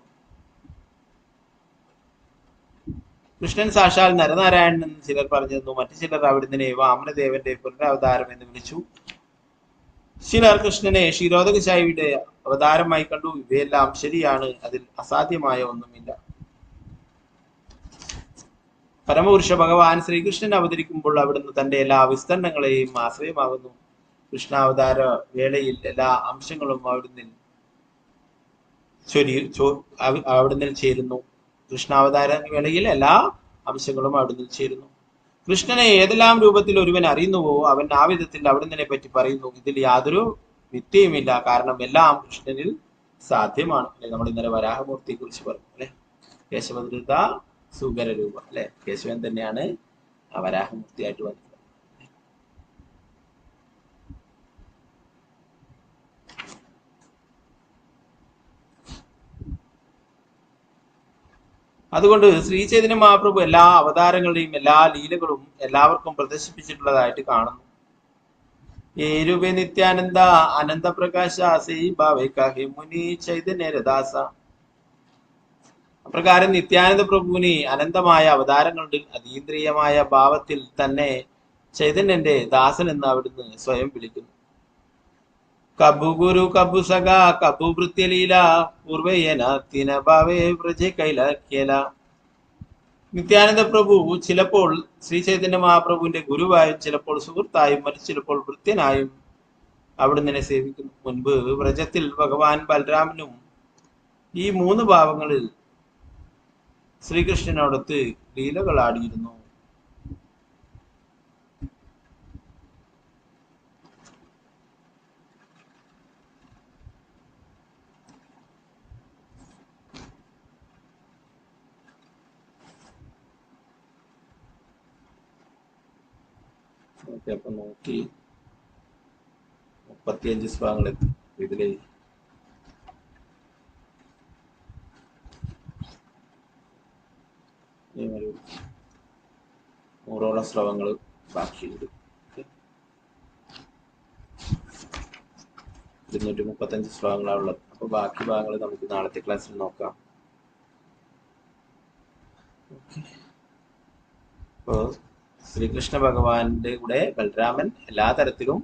കൃഷ്ണൻ സാക്ഷാൽ നരനാരായണൻ എന്ന് ചിലർ പറഞ്ഞിരുന്നു. മറ്റു ചിലർ അവിടുന്ന് വാമനദേവന്റെ പുനരവതാരം എന്ന് വിളിച്ചു. ചിലർ കൃഷ്ണനെ ക്ഷീരോദകശായിയുടെ അവതാരമായി കണ്ടു. ഇവയെല്ലാം ശരിയാണ്. അതിൽ അസാധ്യമായ ഒന്നുമില്ല. പരമപുരുഷ ഭഗവാൻ ശ്രീകൃഷ്ണൻ അവതരിക്കുമ്പോൾ അവിടുന്ന് തന്റെ എല്ലാ വിസ്തരണങ്ങളെയും ആശ്രയമാകുന്നു. കൃഷ്ണാവതാര വേളയിൽ എല്ലാ അംശങ്ങളും അവിടുന്ന് ചേരുന്നു. കൃഷ്ണാവതാര വേളയിൽ എല്ലാ അംശങ്ങളും അവിടുന്ന് ചേരുന്നു. കൃഷ്ണനെ ഏതെല്ലാം രൂപത്തിൽ ഒരുവൻ അറിയുന്നുവോ അവൻ ആ വിധത്തിൽ അവിടുന്ന് പറ്റി പറയുന്നു. ഇതിൽ യാതൊരു വ്യത്യയുമില്ല. കാരണം എല്ലാം കൃഷ്ണനിൽ സാധ്യമാണ്. അല്ലെ, നമ്മൾ ഇന്നലെ വരാഹമൂർത്തിയെ കുറിച്ച് പറഞ്ഞു അല്ലെ. കേശവധൃത സുഗര രൂപം അല്ലെ. കേശവൻ തന്നെയാണ് ആ വരാഹമൂർത്തിയായിട്ട് വന്നത്. അതുകൊണ്ട് ശ്രീ ചൈതന്യ മഹാപ്രഭു എല്ലാ അവതാരങ്ങളുടെയും എല്ലാ ലീലകളും എല്ലാവർക്കും പ്രദർശിപ്പിച്ചിട്ടുള്ളതായിട്ട് കാണുന്നു. ഏ രൂപേ നിത്യാനന്ദ അനന്ത പ്രകാശ സേ ഭാവേ കാഹേ മുനി ചൈതന്യ രദാസ. അപ്രകാരം നിത്യാനന്ദ പ്രഭുവിന് അനന്തമായ അവതാരങ്ങളുടെ അതീന്ദ്രിയമായ ഭാവത്തിൽ തന്നെ ചൈതന്യന്റെ ദാസൻ എന്ന് അവിടുന്ന് സ്വയം വിളിക്കുന്നു. കബു ഗുരു കബു സഖ കബു ഭൃത്യലീല പൂർവേയന തിന ഭാവേ വ്രജ കൈലാക്യല. നിത്യാനന്ദ പ്രഭു ചിലപ്പോൾ ശ്രീ ചൈതന്യ മഹാപ്രഭുവിന്റെ ഗുരുവായും ചിലപ്പോൾ സുഹൃത്തായും മറ്റു ചിലപ്പോൾ ഭൃത്യനായും അവിടുന്ന് സേവിക്കുന്നു. മുൻപ് വ്രജത്തിൽ ഭഗവാൻ ബലരാമനും ഈ മൂന്ന് ഭാവങ്ങളിൽ ശ്രീകൃഷ്ണനോടൊത്ത് ലീലകളാടിയിരുന്നു. അപ്പൊ 135 ശ്ലോകങ്ങൾ എത്തി. ഇതില് ഒരു 100ഓളം ശ്ലോകങ്ങൾ ബാക്കിയുണ്ട്. 235 ശ്ലോകങ്ങളാണ് ഉള്ളത്. അപ്പൊ ബാക്കി ഭാഗങ്ങൾ നമുക്ക് നാളത്തെ ക്ലാസ്സിൽ നോക്കാം. അപ്പോ ശ്രീകൃഷ്ണ ഭഗവാന്റെ കൂടെ ബലരാമൻ എല്ലാ തരത്തിലും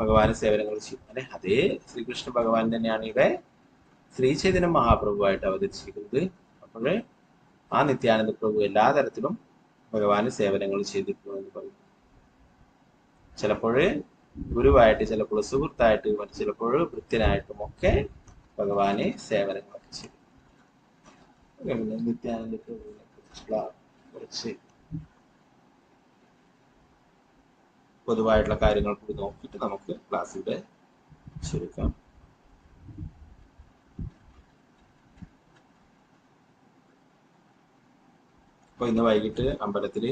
ഭഗവാന് സേവനങ്ങൾ ചെയ്യും അല്ലെ. അതേ ശ്രീകൃഷ്ണ ഭഗവാൻ തന്നെയാണ് ഇവിടെ ശ്രീ ചൈതന്യ മഹാപ്രഭുവായിട്ട് അവതരിച്ചിരിക്കുന്നത്. അപ്പോൾ ആ നിത്യാനന്ദ പ്രഭു എല്ലാ തരത്തിലും ഭഗവാന് സേവനങ്ങൾ ചെയ്തിരിക്കുന്നു എന്ന് പറയും. ചിലപ്പോൾ ഗുരുവായിട്ട്, ചിലപ്പോൾ സുഹൃത്തായിട്ട്, മറ്റു ചിലപ്പോൾ ഭൃത്യനായിട്ടും ഒക്കെ ഭഗവാന് സേവനങ്ങളൊക്കെ ചെയ്യും. നിത്യാനന്ദ പ്രഭുവിനെ കുറിച്ചുള്ള കുറച്ച് പൊതുവായിട്ടുള്ള കാര്യങ്ങൾ കൂടി നോക്കിയിട്ട് നമുക്ക് ക്ലാസ്സിലൂടെ ചുരുക്കാം. അപ്പോൾ ഇന്ന് വൈകിട്ട് അമ്പലത്തിൽ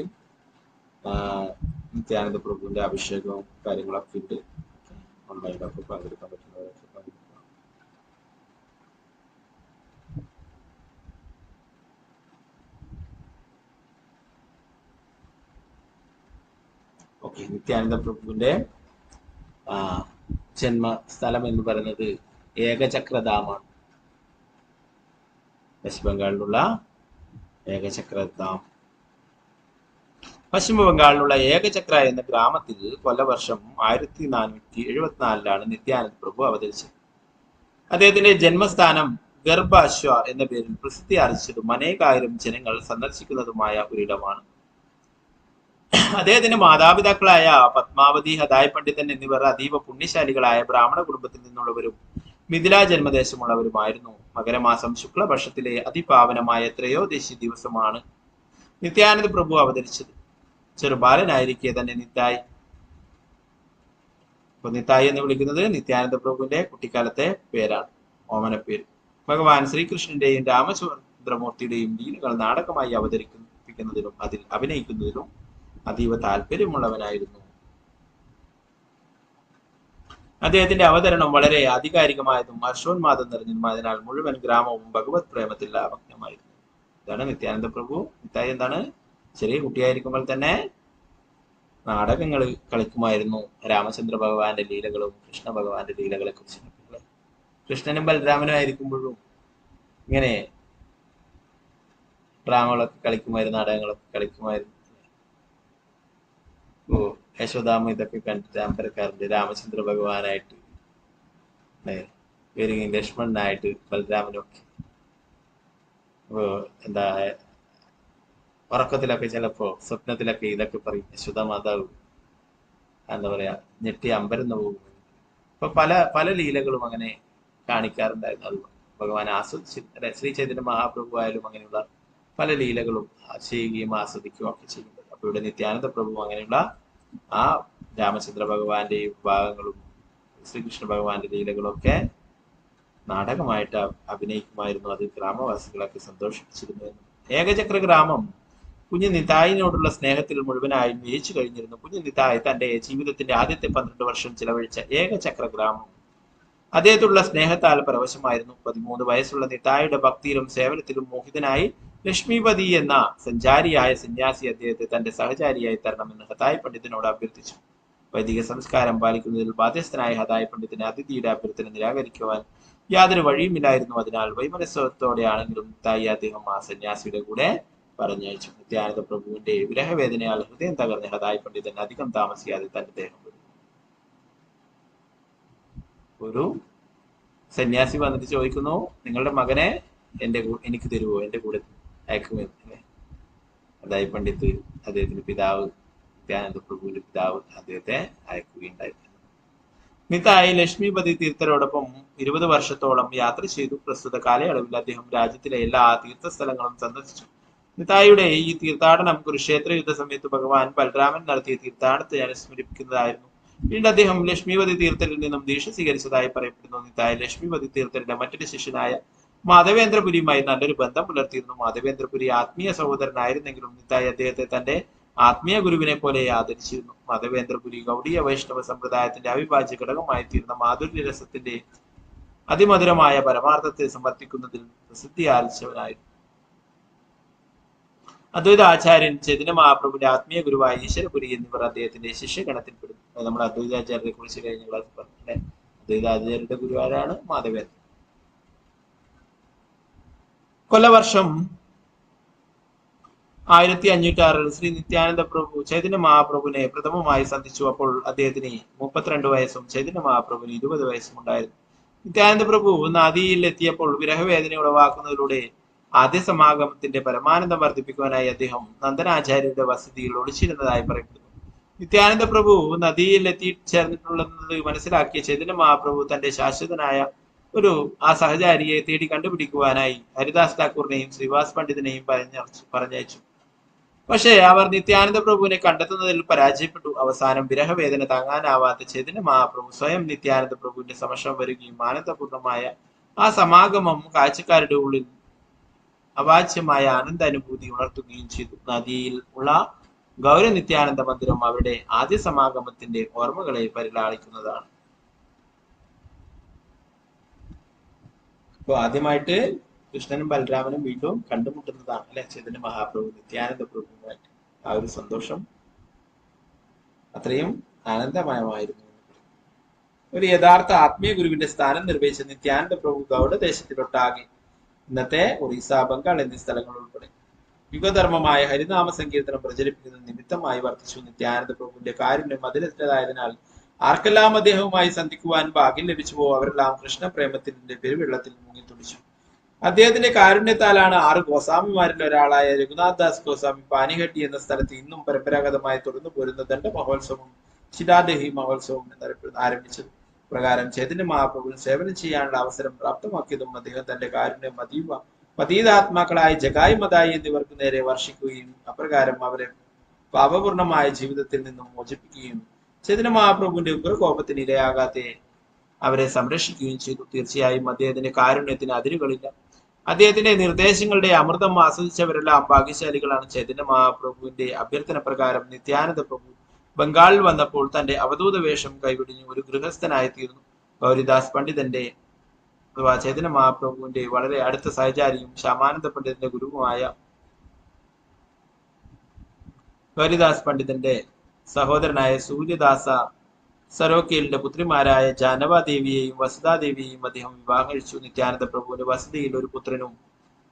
നിത്യാനന്ദ പ്രഭുവിന്റെ അഭിഷേകവും കാര്യങ്ങളൊക്കെ ഉണ്ട്. ഓൺലൈനിലൊക്കെ പങ്കെടുക്കാൻ പറ്റുന്നവരൊക്കെ പങ്കെടുക്കുക. ഓക്കെ, നിത്യാനന്ദ പ്രഭുവിന്റെ ജന്മസ്ഥലം എന്ന് പറയുന്നത് ഏകചക്രധാമാണ്. വെസ്റ്റ് ബംഗാളിലുള്ള ഏകചക്രധാം. പശ്ചിമ ബംഗാളിലുള്ള ഏകചക്ര എന്ന ഗ്രാമത്തിൽ കൊല്ലവർഷം 1474 നിത്യാനന്ദ പ്രഭു അവതരിച്ചത്. അദ്ദേഹത്തിന്റെ ജന്മസ്ഥാനം ഗർഭാശ്വ എന്ന പേരിൽ പ്രസിദ്ധി ആർജിച്ചതും അനേകായിരം ജനങ്ങൾ സന്ദർശിക്കുന്നതുമായ ഒരിടമാണ്. അദ്ദേഹത്തിന്റെ മാതാപിതാക്കളായ പത്മാവതി, ഹദായ് പണ്ഡിതൻ എന്നിവർ അതീവ പുണ്യശാലികളായ ബ്രാഹ്മണ കുടുംബത്തിൽ നിന്നുള്ളവരും മിഥില ജന്മദേശമുള്ളവരുമായിരുന്നു. മകരമാസം ശുക്ലപക്ഷത്തിലെ അതിപാവനമായ ത്രയോദശി ദിവസമാണ് നിത്യാനന്ദ പ്രഭു അവതരിച്ചത്. ചെറുബാലനായിരിക്കെ തന്നെ നിത്തായി എന്ന് വിളിക്കുന്നത് നിത്യാനന്ദ പ്രഭുവിന്റെ കുട്ടിക്കാലത്തെ പേരാണ്, ഓമനപ്പേര്. ഭഗവാൻ ശ്രീകൃഷ്ണന്റെയും രാമചന്ദ്രമൂർത്തിയുടെയും ലീലകൾ നാടകമായി അവതരിപ്പിക്കുന്നതിലും അതിൽ അഭിനയിക്കുന്നതിലും അതീവ താല്പര്യമുള്ളവനായിരുന്നു. അദ്ദേഹത്തിന്റെ അവതരണം വളരെ ആധികാരികമായതും ഹർഷോന്മാദം നിറഞ്ഞതുമായതിനാൽ മുഴുവൻ ഗ്രാമവും ഭഗവത് പ്രേമത്തിൽ ആഭക്തമായിരുന്നു. ഇതാണ് നിത്യാനന്ദ പ്രഭു. നിത്തായി എന്താണ്? ചെറിയ കുട്ടിയായിരിക്കുമ്പോൾ തന്നെ നാടകങ്ങൾ കളിക്കുമായിരുന്നു. രാമചന്ദ്ര ഭഗവാന്റെ ലീലകളും കൃഷ്ണ ഭഗവാന്റെ ലീലകളെ കുറിച്ച് കൃഷ്ണനും ബലരാമനും ആയിരിക്കുമ്പോഴും ഇങ്ങനെ ഡ്രാമകളൊക്കെ കളിക്കുമായിരുന്നു, നാടകങ്ങളൊക്കെ കളിക്കുമായിരുന്നു. യശോദാമ ഇതൊക്കെ കണ്ടിട്ട് അമ്പരക്കാറുണ്ട്. രാമചന്ദ്ര ഭഗവാനായിട്ട് വരികയും ലക്ഷ്മണനായിട്ട് ബലരാമനൊക്കെ എന്താ ഉറക്കത്തിലൊക്കെ ചിലപ്പോ സ്വപ്നത്തിലൊക്കെ ഇതൊക്കെ പറയും. യശോദ മാതാവ് എന്താ പറയാ ഞെട്ടി അമ്പരന്ന് പോകും. അപ്പൊ പല പല ലീലകളും അങ്ങനെ കാണിക്കാറുണ്ടായിരുന്നു. അത് ഭഗവാൻ ആസ്വദിച്ച് ശ്രീ ചൈതന്യ മഹാപ്രഭു ആയാലും അങ്ങനെയുള്ള പല ലീലകളും ചെയ്യുകയും ആസ്വദിക്കുകയും ഒക്കെ ചെയ്യുന്നത്. അപ്പൊ ഇവിടെ നിത്യാനന്ദ പ്രഭു അങ്ങനെയുള്ള ആ രാമചന്ദ്ര ഭഗവാന്റെ വിഭാഗങ്ങളും ശ്രീകൃഷ്ണ ഭഗവാന്റെ ലീലകളൊക്കെ നാടകമായിട്ട് അഭിനയിക്കുമായിരുന്നു. അത് ഗ്രാമവാസികളൊക്കെ സന്തോഷിപ്പിച്ചിരുന്നു. ഏകചക്ര ഗ്രാമം കുഞ്ഞു നിതായിനോടുള്ള സ്നേഹത്തിൽ മുഴുവനായും ലയിച്ചു കഴിഞ്ഞിരുന്നു. കുഞ്ഞു നിതായ് തന്റെ ജീവിതത്തിന്റെ ആദ്യത്തെ 12 വർഷം ചിലവഴിച്ച ഏകചക്ര ഗ്രാമം അദ്ദേഹത്തുള്ള സ്നേഹത്താൽ പരവശമായിരുന്നു. 13 വയസ്സുള്ള നിതായുടെ ഭക്തിയിലും സേവനത്തിലും മോഹിതനായി ലക്ഷ്മിപതി എന്ന സഞ്ചാരിയായ സന്യാസി അദ്ദേഹത്തെ തന്റെ സഹചാരിയായി തരണമെന്ന് ഹദായ് പണ്ഡിതനോട് അഭ്യർത്ഥിച്ചു. വൈദിക സംസ്കാരം പാലിക്കുന്നതിൽ ബാധ്യസ്ഥനായ ഹദായ് പണ്ഡിതന് അതിഥിയുടെ അഭ്യർത്ഥന നിരാകരിക്കുവാൻ യാതൊരു വഴിയുമില്ലായിരുന്നു. അതിനാൽ വൈമനസ്വത്തോടെ ആണെങ്കിലും നിതായി അദ്ദേഹം ആ സന്യാസിയുടെ കൂടെ പറഞ്ഞയച്ചു. നിത്യാനന്ദ പ്രഭുവിന്റെ വിരഹവേദനയാൽ ഹൃദയം തകർന്ന ഹദായ് പണ്ഡിതൻ അധികം താമസിയാതെ തന്റെ ദേഹം വിട്ടു. ഒരു സന്യാസി വന്നിട്ട് ചോദിക്കുന്നു, നിങ്ങളുടെ മകനെ എനിക്ക് തരുമോ, എന്റെ കൂടെ അയക്കുമെന്ന്. ഹദായ് പണ്ഡിത് അദ്ദേഹത്തിന്റെ പിതാവ്, നിത്യാനന്ദ പ്രഭുവിന്റെ പിതാവ് അദ്ദേഹത്തെ അയക്കുകയുണ്ടായി. നിതായി ലക്ഷ്മിപതി തീർത്ഥരോടൊപ്പം 20 വർഷത്തോളം യാത്ര ചെയ്തു. പ്രസ്തുത കാലയളവിൽ അദ്ദേഹം രാജ്യത്തിലെ എല്ലാ തീർത്ഥസ്ഥലങ്ങളും സന്ദർശിച്ചു. നിതായിയുടെ ഈ തീർത്ഥാടനം കുരുക്ഷേത്ര യുദ്ധ സമയത്ത് ഭഗവാൻ ബലരാമൻ നടത്തിയ തീർത്ഥാടനത്തെ അനുസ്മരിപ്പിക്കുന്നതായിരുന്നു. പിന്നീട് അദ്ദേഹം ലക്ഷ്മിപതി തീർത്ഥരിൽ നിന്നും ദീക്ഷ സ്വീകരിച്ചതായി പറയപ്പെടുന്നു. നിതായി ലക്ഷ്മിപതി തീർത്ഥരുടെ മറ്റൊരു ശിഷ്യനായ മാധവേന്ദ്രപുരിയുമായി നല്ലൊരു ബന്ധം പുലർത്തിയിരുന്നു. മാധവേന്ദ്രപുരി ആത്മീയ സഹോദരനായിരുന്നെങ്കിലും നിതായി അദ്ദേഹത്തെ തന്റെ ആത്മീയ ഗുരുവിനെ പോലെ ആദരിച്ചിരുന്നു. മാധവേന്ദ്രപുരി ഗൗഡീയ വൈഷ്ണവ സമ്പ്രദായത്തിന്റെ അവിഭാജ്യ ഘടകമായി തീർന്ന മാധുര്യരസത്തിന്റെ അതിമധുരമായ പരമാർത്ഥത്തെ സമർത്ഥിക്കുന്നതിൽ പ്രസിദ്ധി ആർജിച്ചവനായിരുന്നു. അദ്വൈത ആചാര്യൻ ചൈതന്യ മഹാപ്രഭുവിന്റെ ആത്മീയ ഗുരുവായ ഈശ്വരപുരി എന്നിവർ അദ്ദേഹത്തിന്റെ ശിഷ്യഗണത്തിൽപ്പെടുന്നു. നമ്മൾ അദ്വൈതാചാര്യരെ കുറിച്ച് കഴിഞ്ഞ ക്ലാസ് പറഞ്ഞില്ലേ. അദ്വൈതാചാര്യരുടെ ഗുരുവാരാണ് മാധവേന്ദ്ര. കൊല്ലവർഷം 1506 ശ്രീ നിത്യാനന്ദ പ്രഭു ചൈതന്യ മഹാപ്രഭുവിനെ പ്രഥമമായി സന്ധിച്ചു. അപ്പോൾ അദ്ദേഹത്തിന് 32 വയസ്സും ചൈതന്യ മഹാപ്രഭുവിന് 20 വയസ്സും ഉണ്ടായിരുന്നു. നിത്യാനന്ദ പ്രഭു നദിയിൽ എത്തിയപ്പോൾ വിരഹവേദന ഉളവാക്കുന്നതിലൂടെ ആദ്യ സമാഗമത്തിന്റെ പരമാനന്ദം വർദ്ധിപ്പിക്കുവാനായി അദ്ദേഹം നന്ദനാചാര്യരുടെ വസതിയിൽ ഒളിച്ചിരുന്നതായി പറയപ്പെടുന്നു. നിത്യാനന്ദ പ്രഭു നദിയിൽ എത്തിച്ചേർന്നിട്ടുള്ളത് മനസ്സിലാക്കിയ ചൈതന്യ മഹാപ്രഭു തന്റെ ശാശ്വതനായ ഒരു ആ സഹചാരിയെ തേടി കണ്ടുപിടിക്കുവാനായി ഹരിദാസ് ഠാക്കൂറിനെയും ശ്രീവാസ് പണ്ഡിതനെയും പറഞ്ഞയച്ചു. പക്ഷേ അവർ നിത്യാനന്ദ പ്രഭുവിനെ കണ്ടെത്തുന്നതിൽ പരാജയപ്പെട്ടു. അവസാനം വിരഹവേദന താങ്ങാനാവാത്ത ചൈതന്യ മഹാപ്രഭു സ്വയം നിത്യാനന്ദ പ്രഭുവിന്റെ സമക്ഷം വരികയും ആനന്ദപൂർണമായ ആ സമാഗമം കാഴ്ചക്കാരുടെ ഉള്ളിൽ അവാച്യമായ ആനന്ദ അനുഭൂതി ഉണർത്തുകയും ചെയ്തു. നദിയിൽ ഉള്ള ഗൗര നിത്യാനന്ദ മന്ദിരം അവരുടെ ആദ്യ സമാഗമത്തിന്റെ ഓർമ്മകളെ പരിലാളിക്കുന്നതാണ്. അപ്പൊ ആദ്യമായിട്ട് കൃഷ്ണനും ബലരാമനും വീണ്ടും കണ്ടുമുട്ടുന്നതാണ് അല്ലെ ചൈതന്യ മഹാപ്രഭു നിത്യാനന്ദ പ്രഭുവുമായിട്ട്. ആ ഒരു സന്തോഷം അത്രയും ആനന്ദമയമായിരുന്നു. ഒരു യഥാർത്ഥ ആത്മീയ ഗുരുവിന്റെ സ്ഥാനം നിർവഹിച്ച നിത്യാനന്ദ പ്രഭു ഗൗഡദേശത്തിലൊട്ടാകെ, ഇന്നത്തെ ഒറീസ, ബംഗാൾ എന്നീ സ്ഥലങ്ങൾ ഉൾപ്പെടെ യുഗധർമ്മമായ ഹരിനാമ സങ്കീർത്തനം പ്രചരിപ്പിക്കുന്ന നിമിത്തമായി വർദ്ധിച്ചു. നിത്യാനന്ദ പ്രഭുവിന്റെ കാരുണ്യം അതിലെത്തായതിനാൽ ആർക്കെല്ലാം അദ്ദേഹവുമായി സന്ധിക്കുവാൻ ഭാഗ്യം ലഭിച്ചുവോ അവരെല്ലാം കൃഷ്ണപ്രേമത്തിന്റെ പെരുവെള്ളത്തിൽ മുങ്ങിത്തുടിച്ചു. അദ്ദേഹത്തിന്റെ കാരുണ്യത്താലാണ് 6 ഗോസ്വാമിമാരിൽ ഒരാളായ രഘുനാഥ് ദാസ് ഗോസ്വാമി പാനിഹട്ടി എന്ന സ്ഥലത്ത് ഇന്നും പരമ്പരാഗതമായി തുടർന്നു പോരുന്ന ദണ്ഡ മഹോത്സവം ശിലാദേഹി മഹോത്സവം എന്നറിയപ്പെടുന്ന ആരംഭിച്ചത്. പ്രകാരം ചൈതന്യ മഹാപ്രഭുവിന് സേവനം ചെയ്യാനുള്ള അവസരം പ്രാപ്തമാക്കിയതും അദ്ദേഹം തന്റെ കാരുണ്യം പതീതാത്മാക്കളായ ജഗായി മതായി എന്നിവർക്ക് നേരെ വർഷിക്കുകയും അപ്രകാരം അവരെ പാപപൂർണമായ ജീവിതത്തിൽ നിന്നും മോചിപ്പിക്കുകയും ചൈതന്യ മഹാപ്രഭുവിന്റെ ഉഗ്രകോപത്തിന് ഇരയാകാതെ അവരെ സംരക്ഷിക്കുകയും ചെയ്തു. തീർച്ചയായും അദ്ദേഹത്തിന്റെ കാരുണ്യത്തിന് അതിരുകളില്ല. അദ്ദേഹത്തിന്റെ നിർദ്ദേശങ്ങളുടെ അമൃതം ആസ്വദിച്ചവരെല്ലാം ഭാഗ്യശാലികളാണ്. ചൈതന്യ മഹാപ്രഭുവിന്റെ അഭ്യർത്ഥന പ്രകാരം നിത്യാനന്ദ പ്രഭു ബംഗാളിൽ വന്നപ്പോൾ തന്റെ അവധൂത വേഷം കൈവിടിഞ്ഞു ഒരു ഗൃഹസ്ഥനായി തീർന്നു. ഗൗരിദാസ് പണ്ഡിതന്റെ അഥവാ ചൈതന്യ മഹാപ്രഭുവിന്റെ വളരെ അടുത്ത സഹചാരിയും ശ്യാമാനന്ദ പണ്ഡിതന്റെ ഗുരുവുമായ ഗൗരിദാസ് പണ്ഡിതന്റെ സഹോദരനായ സൂര്യദാസ സരോക്കേലിന്റെ പുത്രിമാരായ ജാനവാദേവിയെയും വസുധാദേവിയെയും അദ്ദേഹം വിവാഹം കഴിച്ചു. നിത്യാനന്ദ പ്രഭുവിന്റെ വസതിയിൽ ഒരു പുത്രനും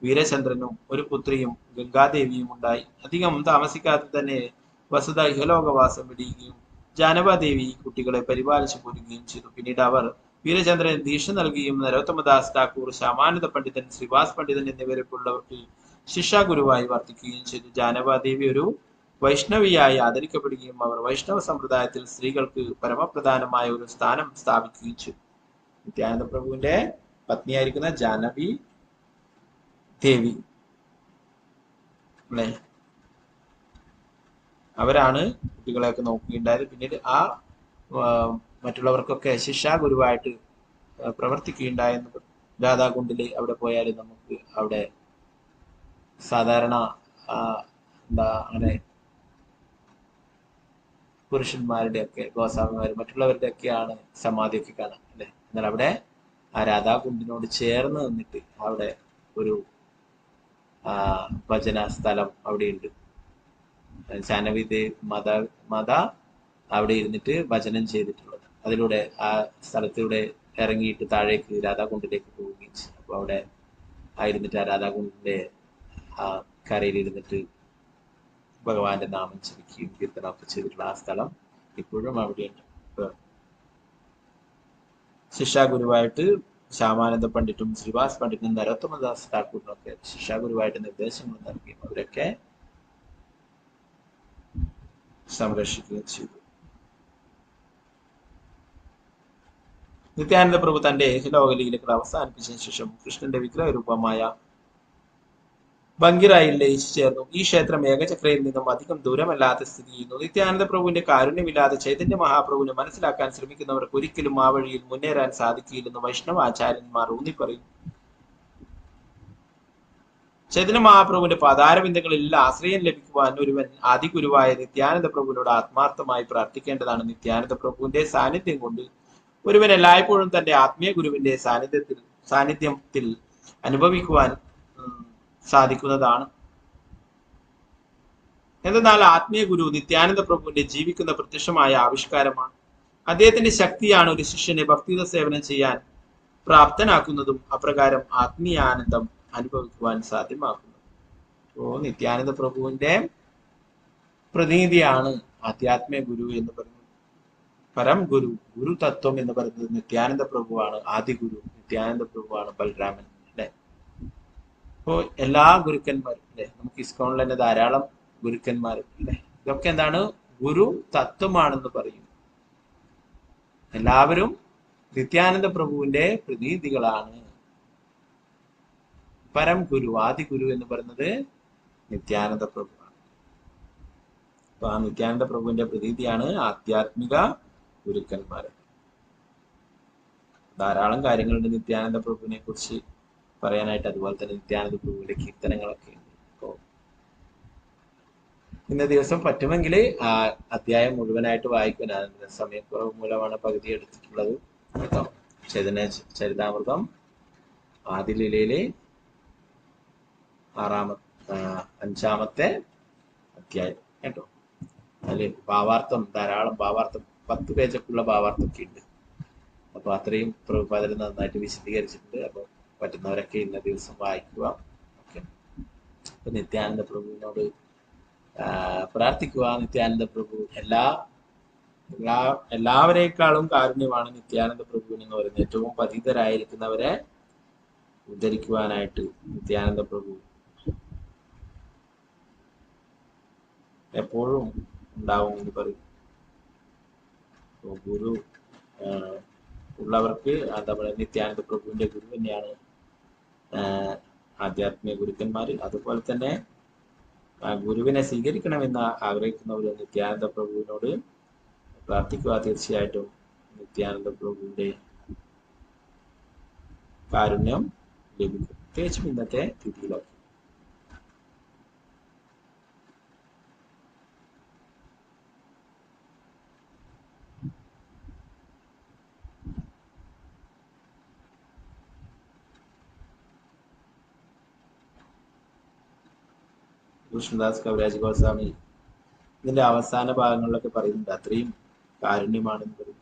വീരചന്ദ്രനും ഒരു പുത്രിയും ഗംഗാദേവിയും ഉണ്ടായി. അധികം താമസിക്കാതെ തന്നെ വസുധ ഇഹലോകവാസം വെടിയുകയും ജാനവാദേവി കുട്ടികളെ പരിപാലിച്ചു പോരുകയും ചെയ്തു. പിന്നീട് അവർ വീരചന്ദ്രന് ദീക്ഷ നൽകുകയും നരോത്തമദാസ് ഠാക്കൂർ, ശ്യാമാനന്ദ പണ്ഡിതൻ, ശ്രീവാസ് പണ്ഡിതൻ എന്നിവരെ പോലുള്ളവർക്ക് ശിക്ഷാഗുരുവായി വർത്തിക്കുകയും ചെയ്തു. ജാനവാദേവി ഒരു വൈഷ്ണവിയായി ആദരിക്കപ്പെടുകയും അവർ വൈഷ്ണവ സമ്പ്രദായത്തിൽ സ്ത്രീകൾക്ക് പരമപ്രധാനമായ ഒരു സ്ഥാനം സ്ഥാപിക്കുകയും ചെയ്തു. നിത്യാനന്ദ പ്രഭുവിന്റെ പത്നിയായിരിക്കുന്ന ജാനവി ദേവി അല്ലെ, അവരാണ് കുട്ടികളെയൊക്കെ നോക്കുകയുണ്ടായത്. പിന്നീട് മറ്റുള്ളവർക്കൊക്കെ ശിക്ഷാ ഗുരുവായിട്ട് പ്രവർത്തിക്കുകയുണ്ടായെന്ന്. രാധാകുണ്ടില് അവിടെ പോയാൽ നമുക്ക് അവിടെ സാധാരണ അങ്ങനെ പുരുഷന്മാരുടെ ഒക്കെ ഗോസ്വാമിമാർ മറ്റുള്ളവരുടെ ഒക്കെയാണ് സമാധിയൊക്കെ കാണാം അല്ലെ. എന്നാൽ അവിടെ ആ രാധാകുണ്ടിനോട് ചേർന്ന് നിന്നിട്ട് അവിടെ ഒരു ഭജന സ്ഥലം അവിടെയുണ്ട്. ജാനവി മാത അവിടെ ഇരുന്നിട്ട് ഭജനം ചെയ്തിട്ടുള്ളത്. അതിലൂടെ ആ സ്ഥലത്തൂടെ ഇറങ്ങിയിട്ട് താഴേക്ക് രാധാകുണ്ടിലേക്ക് പോവുകയും ചെയ്യും. അപ്പൊ അവിടെ ആയിരുന്നിട്ട് ആ രാധാകുണ്ടിന്റെ ആ കരയിൽ ഇരുന്നിട്ട് ഭഗവാന്റെ നാമം ജപിക്കുകയും കീർത്തനമൊക്കെ ചെയ്തിട്ടുള്ള ആ സ്ഥലം ഇപ്പോഴും അവിടെയുണ്ട്. ശിക്ഷാഗുരുവായിട്ട് ശ്യാമാനന്ദ പണ്ഡിറ്റും ശ്രീവാസ് പണ്ഡിറ്റും നരോത്തമദാസ് ഠാക്കൂറിനും ഒക്കെ ശിക്ഷാഗുരുവായിട്ട് നിർദ്ദേശങ്ങൾ നൽകുകയും അവരൊക്കെ സംരക്ഷിക്കുകയും ചെയ്തു. നിത്യാനന്ദ പ്രഭു തന്റെ ലോകലീലകൾ അവസാനിപ്പിച്ച ശേഷം കൃഷ്ണന്റെ വിഗ്രഹ രൂപമായ ബങ്കിറായിൽ ലയിച്ചു ചേർന്നു. ഈ ക്ഷേത്രം ഏകചക്രയിൽ നിന്നും അധികം ദൂരമല്ലാതെ സ്ഥിതി ചെയ്യുന്നു. നിത്യാനന്ദ പ്രഭുവിന്റെ കാരുണ്യമില്ലാതെ ചൈതന്യ മഹാപ്രഭുവിനെ മനസ്സിലാക്കാൻ ശ്രമിക്കുന്നവർക്ക് ഒരിക്കലും ആ വഴിയിൽ മുന്നേറാൻ സാധിക്കില്ലെന്ന് വൈഷ്ണവ ആചാര്യന്മാർ ഊന്നിപ്പറയും. ചൈതന്യ മഹാപ്രഭുവിന്റെ പാതാരബിന്ദങ്ങളിൽ ആശ്രയം ലഭിക്കുവാൻ ഒരുവൻ ആദിഗുരുവായ നിത്യാനന്ദ പ്രഭുവിനോട് ആത്മാർത്ഥമായി പ്രാർത്ഥിക്കേണ്ടതാണ്. നിത്യാനന്ദ പ്രഭുവിന്റെ സാന്നിധ്യം കൊണ്ട് ഒരുവൻ എല്ലായ്പ്പോഴും തന്റെ ആത്മീയ ഗുരുവിന്റെ സാന്നിധ്യത്തിൽ അനുഭവിക്കുവാൻ സാധിക്കുന്നതാണ്. എന്നാൽ ആത്മീയ ഗുരു നിത്യാനന്ദ പ്രഭുവിന്റെ ജീവിക്കുന്ന പ്രത്യക്ഷമായ ആവിഷ്കാരമാണ്. അദ്ദേഹത്തിന്റെ ശക്തിയാണ് ഒരു ശിഷ്യനെ ഭക്തിയുത സേവനം ചെയ്യാൻ പ്രാപ്തനാക്കുന്നതും അപ്രകാരം ആത്മീയാനന്ദം അനുഭവിക്കുവാൻ സാധ്യമാക്കുന്നത്. അപ്പോ നിത്യാനന്ദ പ്രഭുവിന്റെ പ്രതിനിധിയാണ് ആധ്യാത്മിക ഗുരു എന്ന് പറയുന്നത്. പരം ഗുരു, ഗുരു തത്വം എന്ന് പറയുന്നത് നിത്യാനന്ദ പ്രഭുവാണ്. ആദി ഗുരു നിത്യാനന്ദ പ്രഭുവാണ്, ബലരാമൻ അല്ലെ. അപ്പോ എല്ലാ ഗുരുക്കന്മാരും അല്ലെ, നമുക്ക് ഇസ്കോണിൽ തന്നെ ധാരാളം ഗുരുക്കന്മാർ അല്ലെ. ഇതൊക്കെ എന്താണ്? ഗുരു തത്വമാണെന്ന് പറയും. എല്ലാവരും നിത്യാനന്ദ പ്രഭുവിന്റെ പ്രതിനിധികളാണ്. പരം ഗുരു, ആദി ഗുരു എന്ന് പറയുന്നത് നിത്യാനന്ദ പ്രഭുവാണ്. അപ്പൊ ആ നിത്യാനന്ദ പ്രഭുവിന്റെ പ്രതിനിധിയാണ് ആധ്യാത്മിക ഗുരുക്കന്മാർ. ധാരാളം കാര്യങ്ങളുണ്ട് നിത്യാനന്ദ പ്രഭുവിനെ കുറിച്ച് പറയാനായിട്ട്. അതുപോലെ തന്നെ നിത്യാനന്ദ പ്രഭുവിന്റെ കീർത്തനങ്ങളൊക്കെ ഉണ്ട്. അപ്പോൾ ഇന്ന ദിവസം പറ്റുമെങ്കിൽ ആ അധ്യായം മുഴുവനായിട്ട് വായിക്കാൻ, സമയക്കുറവ് മൂലമാണ് പകുതി എടുത്തിട്ടുള്ളത് കേട്ടോ. ചൈതന്യ ചരിതാമൃതം ആദ്യ ലീലയിലെ അഞ്ചാമത്തെ അധ്യായം കേട്ടോ. അതിൽ ഭാവാർത്ഥം, ധാരാളം ഭാവാർത്ഥം, 10 പേജൊക്കെയുള്ള ഭാവാർത്ഥമൊക്കെ ഉണ്ട്. അപ്പൊ അത്രയും പ്രഭുപാദർ നന്നായിട്ട് വിശദീകരിച്ചിട്ടുണ്ട്. അപ്പൊ പറ്റുന്നവരൊക്കെ ഇന്ന ദിവസം വായിക്കുക. ഓക്കെ. അപ്പൊ നിത്യാനന്ദ പ്രഭുവിനോട് പ്രാർത്ഥിക്കുക. നിത്യാനന്ദ പ്രഭു എല്ലാവരേക്കാളും കാരുണ്യമാണ് നിത്യാനന്ദ പ്രഭുവിന് എന്ന് പറയുന്നത്. ഏറ്റവും പതിതരായിരിക്കുന്നവരെ ഉദ്ധരിക്കുവാനായിട്ട് നിത്യാനന്ദ പ്രഭു എപ്പോഴും ഉണ്ടാവും എന്ന് പറയും. ഗുരു ഉള്ളവർക്ക് എന്താ പറയുക, നിത്യാനന്ദ പ്രഭുവിന്റെ ഗുരു തന്നെയാണ് ആധ്യാത്മിക ഗുരുക്കന്മാർ. അതുപോലെ തന്നെ ഗുരുവിനെ സ്വീകരിക്കണമെന്ന് ആഗ്രഹിക്കുന്നവർ നിത്യാനന്ദ പ്രഭുവിനോട് പ്രാർത്ഥിക്കുക. തീർച്ചയായിട്ടും നിത്യാനന്ദ പ്രഭുവിന്റെ കാരുണ്യം ലഭിക്കും, പ്രത്യേകിച്ചും ഇന്നത്തെ തിഥിയിലൊക്കെ. കൃഷ്ണദാസ് കവിരാജ് ഗോസ്വാമി ഇതിന്റെ അവസാന ഭാഗങ്ങളിലൊക്കെ പറയുന്നുണ്ട്, അത്രയും കാരുണ്യമാണെന്ന് പറയും.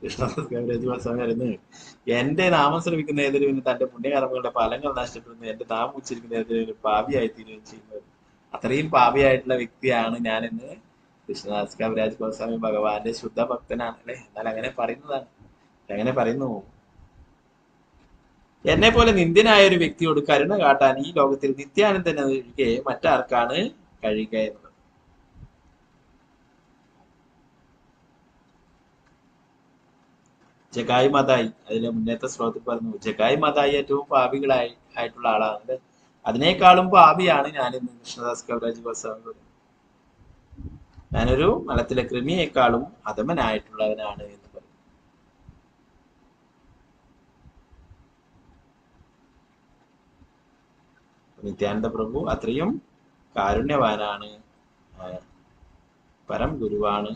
കൃഷ്ണദാസ് കവിരാജ് ഗോസ്വാമി പറയുന്നത്, എന്റെ നാമം ശ്രമിക്കുന്ന ഏതൊരുവിന് തന്റെ പുണ്യകർമ്മങ്ങളുടെ ഫലങ്ങൾ നഷ്ടപ്പെടുന്നു, എന്റെ നാമം ഉച്ചരിക്കുന്ന ഏതൊരു പാപിയായി തീരുകയും ചെയ്യുന്നത്. അത്രയും പാപിയായിട്ടുള്ള വ്യക്തിയാണ് ഞാനെന്ന് കൃഷ്ണദാസ് കവിരാജ് ഗോസ്വാമി ഭഗവാന്റെ ശുദ്ധ ഭക്തനാണ് അല്ലെ. എന്നാൽ അങ്ങനെ പറയുന്നതാണ്, അങ്ങനെ പറയുന്നു, എന്നെ പോലെ നിന്ദ്യനായ ഒരു വ്യക്തിയോട് കരുണ കാട്ടാൻ ഈ ലോകത്തിൽ നിത്യാനന്ദൻ ഒഴികെ മറ്റാർക്കാണ് കഴിയുക എന്നുള്ളത്. ജഗായി മതായി, അതിലെ മുന്നേറ്റ ശ്ലോകത്തിൽ പറഞ്ഞു, ജഗായി മതായി ഏറ്റവും ആയിട്ടുള്ള ആളാണ്, അതിനേക്കാളും പാപിയാണ് ഞാനെന്ന് കൃഷ്ണദാസ് കവിരാജ് ഗോസ്വാമി പറഞ്ഞു. ഞാനൊരു മലത്തിലെ കൃമിയേക്കാളും അധമനായിട്ടുള്ളവനാണ് എന്ന് പറഞ്ഞു. നിത്യാനന്ദ പ്രഭു അത്രയും കാരുണ്യവാനാണ്, പരം ഗുരുവാണ്.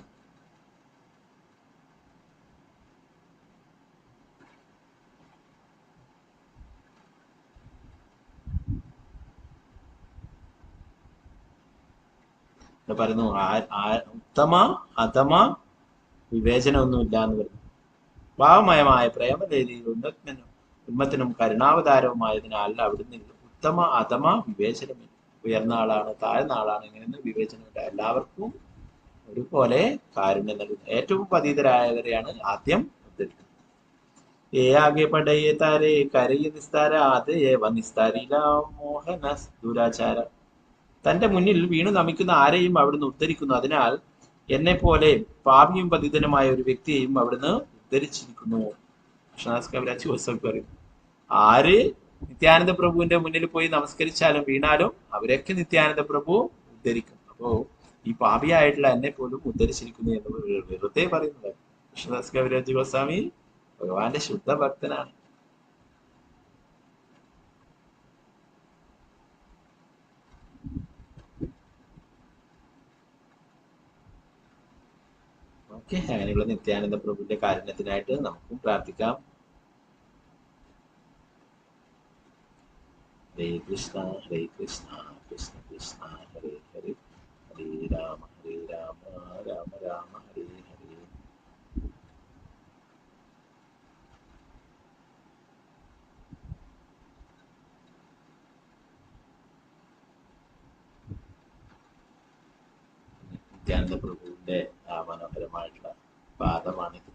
പറയുന്നു, ഉത്തമ അധമ വിവേചനമൊന്നുമില്ല എന്ന് പറഞ്ഞു. ഭാവമയമായ പ്രേമലേലിയിൽ ഉന്മത്തിനും കരുണാവതാരവുമായതിനാൽ അവിടുന്ന് ഉത്തമ അധമ വിവേചനമില്ല. ഉയർന്ന ആളാണ്, താഴ്ന്ന ആളാണ്, ഇങ്ങനെയൊന്നും വിവേചനമില്ല. എല്ലാവർക്കും ഒരുപോലെ കാരുണ്യം നൽകുന്നു. ഏറ്റവും പതിതരായവരെയാണ് ആദ്യം ഉദ്ധരിക്കുന്നത്. ഏ ആകെ പടയെ താരെ കരയ നിസ്താര ആദയേവ നിസ്താരില മോഹന ദുരാചാര. തന്റെ മുന്നിൽ വീണു നമിക്കുന്ന ആരെയും അവിടുന്ന് ഉദ്ധരിക്കുന്നു. അതിനാൽ എന്നെ പോലെ പാപിയും പതിതനുമായ ഒരു വ്യക്തിയെയും അവിടുന്ന് ഉദ്ധരിച്ചിരിക്കുന്നു. കൃഷ്ണദാസ് കവിരാജ് ഗോസ്വാമി പറയും, ആര് നിത്യാനന്ദ പ്രഭുവിന്റെ മുന്നിൽ പോയി നമസ്കരിച്ചാലും വീണാലും അവരൊക്കെ നിത്യാനന്ദ പ്രഭു ഉദ്ധരിക്കും. അപ്പോ ഈ പാപിയായിട്ടുള്ള എന്നെ പോലും ഉദ്ധരിച്ചിരിക്കുന്നു എന്ന് വെറുതെ പറയുന്നത്. കൃഷ്ണദാസ് കവിരാജ് ഗോസ്വാമി ഭഗവാന്റെ ശുദ്ധ ഭക്തനാണ്. ഓക്കെ, അങ്ങനെയുള്ള നിത്യാനന്ദ പ്രഭുവിന്റെ കാരുണ്യത്തിനായിട്ട് നമുക്കും പ്രാർത്ഥിക്കാം. ഹരേ കൃഷ്ണ ഹരേ കൃഷ്ണ കൃഷ്ണ കൃഷ്ണ ഹരേ ഹരേ, ഹരേ രാമ രാമ രാമ ഹരേ ഹരേ. നിത്യാനന്ദ പ്രഭുവിന്റെ മനോഹരമായിട്ടുള്ള പാദമാണിത്.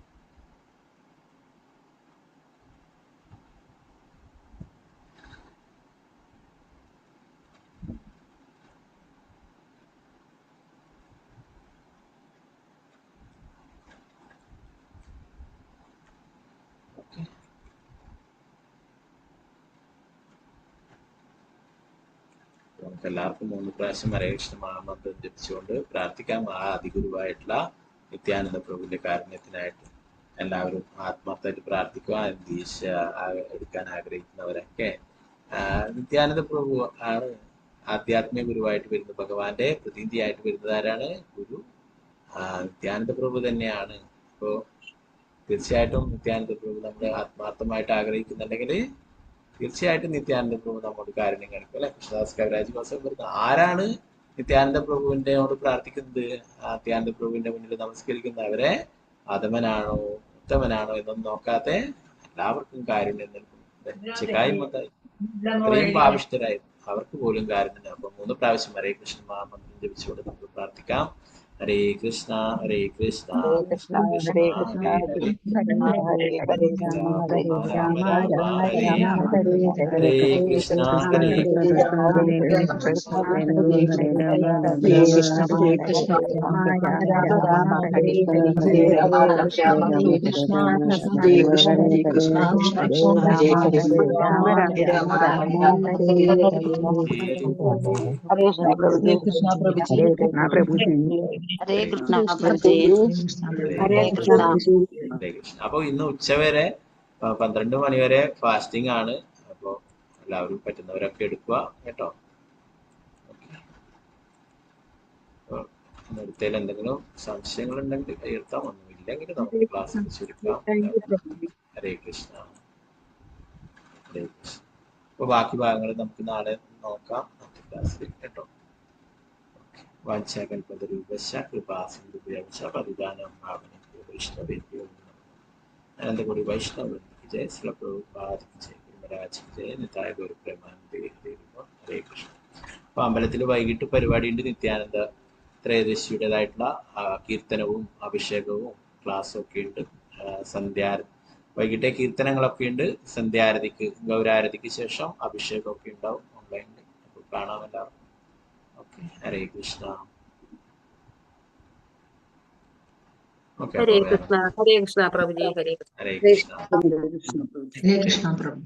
നമുക്ക് എല്ലാവർക്കും 3 പ്രാവശ്യം ഹരേ കൃഷ്ണ മഹാമന്ത്രം ജപിച്ചുകൊണ്ട് പ്രാർത്ഥിക്കാം. ആ അതിഗുരുവായിട്ടുള്ള നിത്യാനന്ദ പ്രഭുവിന്റെ കാരുണ്യത്തിനായിട്ട് എല്ലാവരും ആത്മാർത്ഥമായിട്ട് പ്രാർത്ഥിക്കുക. ദീക്ഷ എടുക്കാൻ ആഗ്രഹിക്കുന്നവരൊക്കെ നിത്യാനന്ദ പ്രഭു ആണ് ആധ്യാത്മിക ഗുരുവായിട്ട് വരുന്നത്. ഭഗവാന്റെ പ്രതിനിധിയായിട്ട് വരുന്നത് ആരാണ്? ഗുരു നിത്യാനന്ദ പ്രഭു തന്നെയാണ്. അപ്പോൾ തീർച്ചയായിട്ടും നിത്യാനന്ദ പ്രഭു നമ്മൾ ആത്മാർത്ഥമായിട്ട് ആഗ്രഹിക്കുന്നുണ്ടെങ്കിൽ തീർച്ചയായിട്ടും നിത്യാനന്ദ പ്രഭു നമ്മോട് കാരുണ്യം കാണിക്കും അല്ലെ. കൃഷ്ണദാസ് കവിരാജ് വാസവൻ പറയുന്നത് ആരാണ് നിത്യാനന്ദ പ്രഭുവിനോട് പ്രാർത്ഥിക്കുന്നത്, നിത്യാനന്ദ പ്രഭുവിന്റെ മുന്നിൽ നമസ്കരിക്കുന്നത്? അവരെ അധമനാണോ ഉത്തമനാണോ എന്നൊന്നും നോക്കാതെ എല്ലാവർക്കും കാരുണ്യം നൽകും. അത്രയും ഭാവിഷ്ഠരായിരുന്നു, അവർക്ക് പോലും കാരുണ്യം. അപ്പൊ 3 പ്രാവശ്യം ഹരേ കൃഷ്ണ മഹാമന്ത്രം ജപിച്ചുകൊണ്ട് നമുക്ക് പ്രാർത്ഥിക്കാം. ഹരേ കൃഷ്ണ ഹരേ കൃഷ്ണ കൃഷ്ണ കൃഷ്ണ ഹരേ ഹരേ ഹരേ രാമ രാമ രാമ ഹരേ ഹരേ കൃഷ്ണ ഹരേ കൃഷ്ണ അപ്പൊ ഇന്ന് ഉച്ചവരെ 12 മണി വരെ ഫാസ്റ്റിംഗ് ആണ്. അപ്പൊ എല്ലാവരും പറ്റുന്നവരൊക്കെ എടുക്കുക കേട്ടോ. അടുത്തതിൽ എന്തെങ്കിലും സംശയങ്ങൾ ഉണ്ടെങ്കിൽ തീർത്താം, ഒന്നുമില്ലെങ്കിൽ നമുക്ക് ക്ലാസ് ചുരുക്കാം. ഹരേ കൃഷ്ണ ഹരേ കൃഷ്ണ. അപ്പൊ ബാക്കി ഭാഗങ്ങൾ നമുക്ക് നാളെ നോക്കാം അടുത്ത ക്ലാസ്സിൽ കേട്ടോ. വാഞ്ചാകൽപതരൂപശ്ച കൃപാസിന്ധുഭ്യശ്ച പതിദാനം ഭാവനേഭ്യോ വൈഷ്ണവേഭ്യോ നമഃ. അനന്തകോടി വൈഷ്ണവവൃന്ദ ജയ ശ്രീ പ്രഭുപാദ് ജയ ഗുരുമരാജ് ജയ നിതായ ഗൗരപ്രേമാനന്ദേ ഹരേ ഹരേ കൃഷ്ണ. അപ്പൊ അമ്പലത്തിൽ വൈകിട്ട് പരിപാടിയുണ്ട്. നിത്യാനന്ദ ത്രയോദശിയുടേതായിട്ടുള്ള കീർത്തനവും അഭിഷേകവും ക്ലാസ്സും ഒക്കെ ഉണ്ട്. വൈകിട്ടെ കീർത്തനങ്ങളൊക്കെ ഉണ്ട്. സന്ധ്യാരതിക്ക് ഗൗരാരതിക്ക് ശേഷം അഭിഷേകമൊക്കെ ഉണ്ടാവും ഓൺലൈനിൽ. അപ്പോൾ കാണാമല്ലോ. ഓക്കെ, ഹരേ കൃഷ്ണ. ഹരേ കൃഷ്ണ. ഹരേ കൃഷ്ണ പ്രഭുജി. ഹരേ ഹരേ കൃഷ്ണ. ഹരേ കൃഷ്ണ പ്രഭു.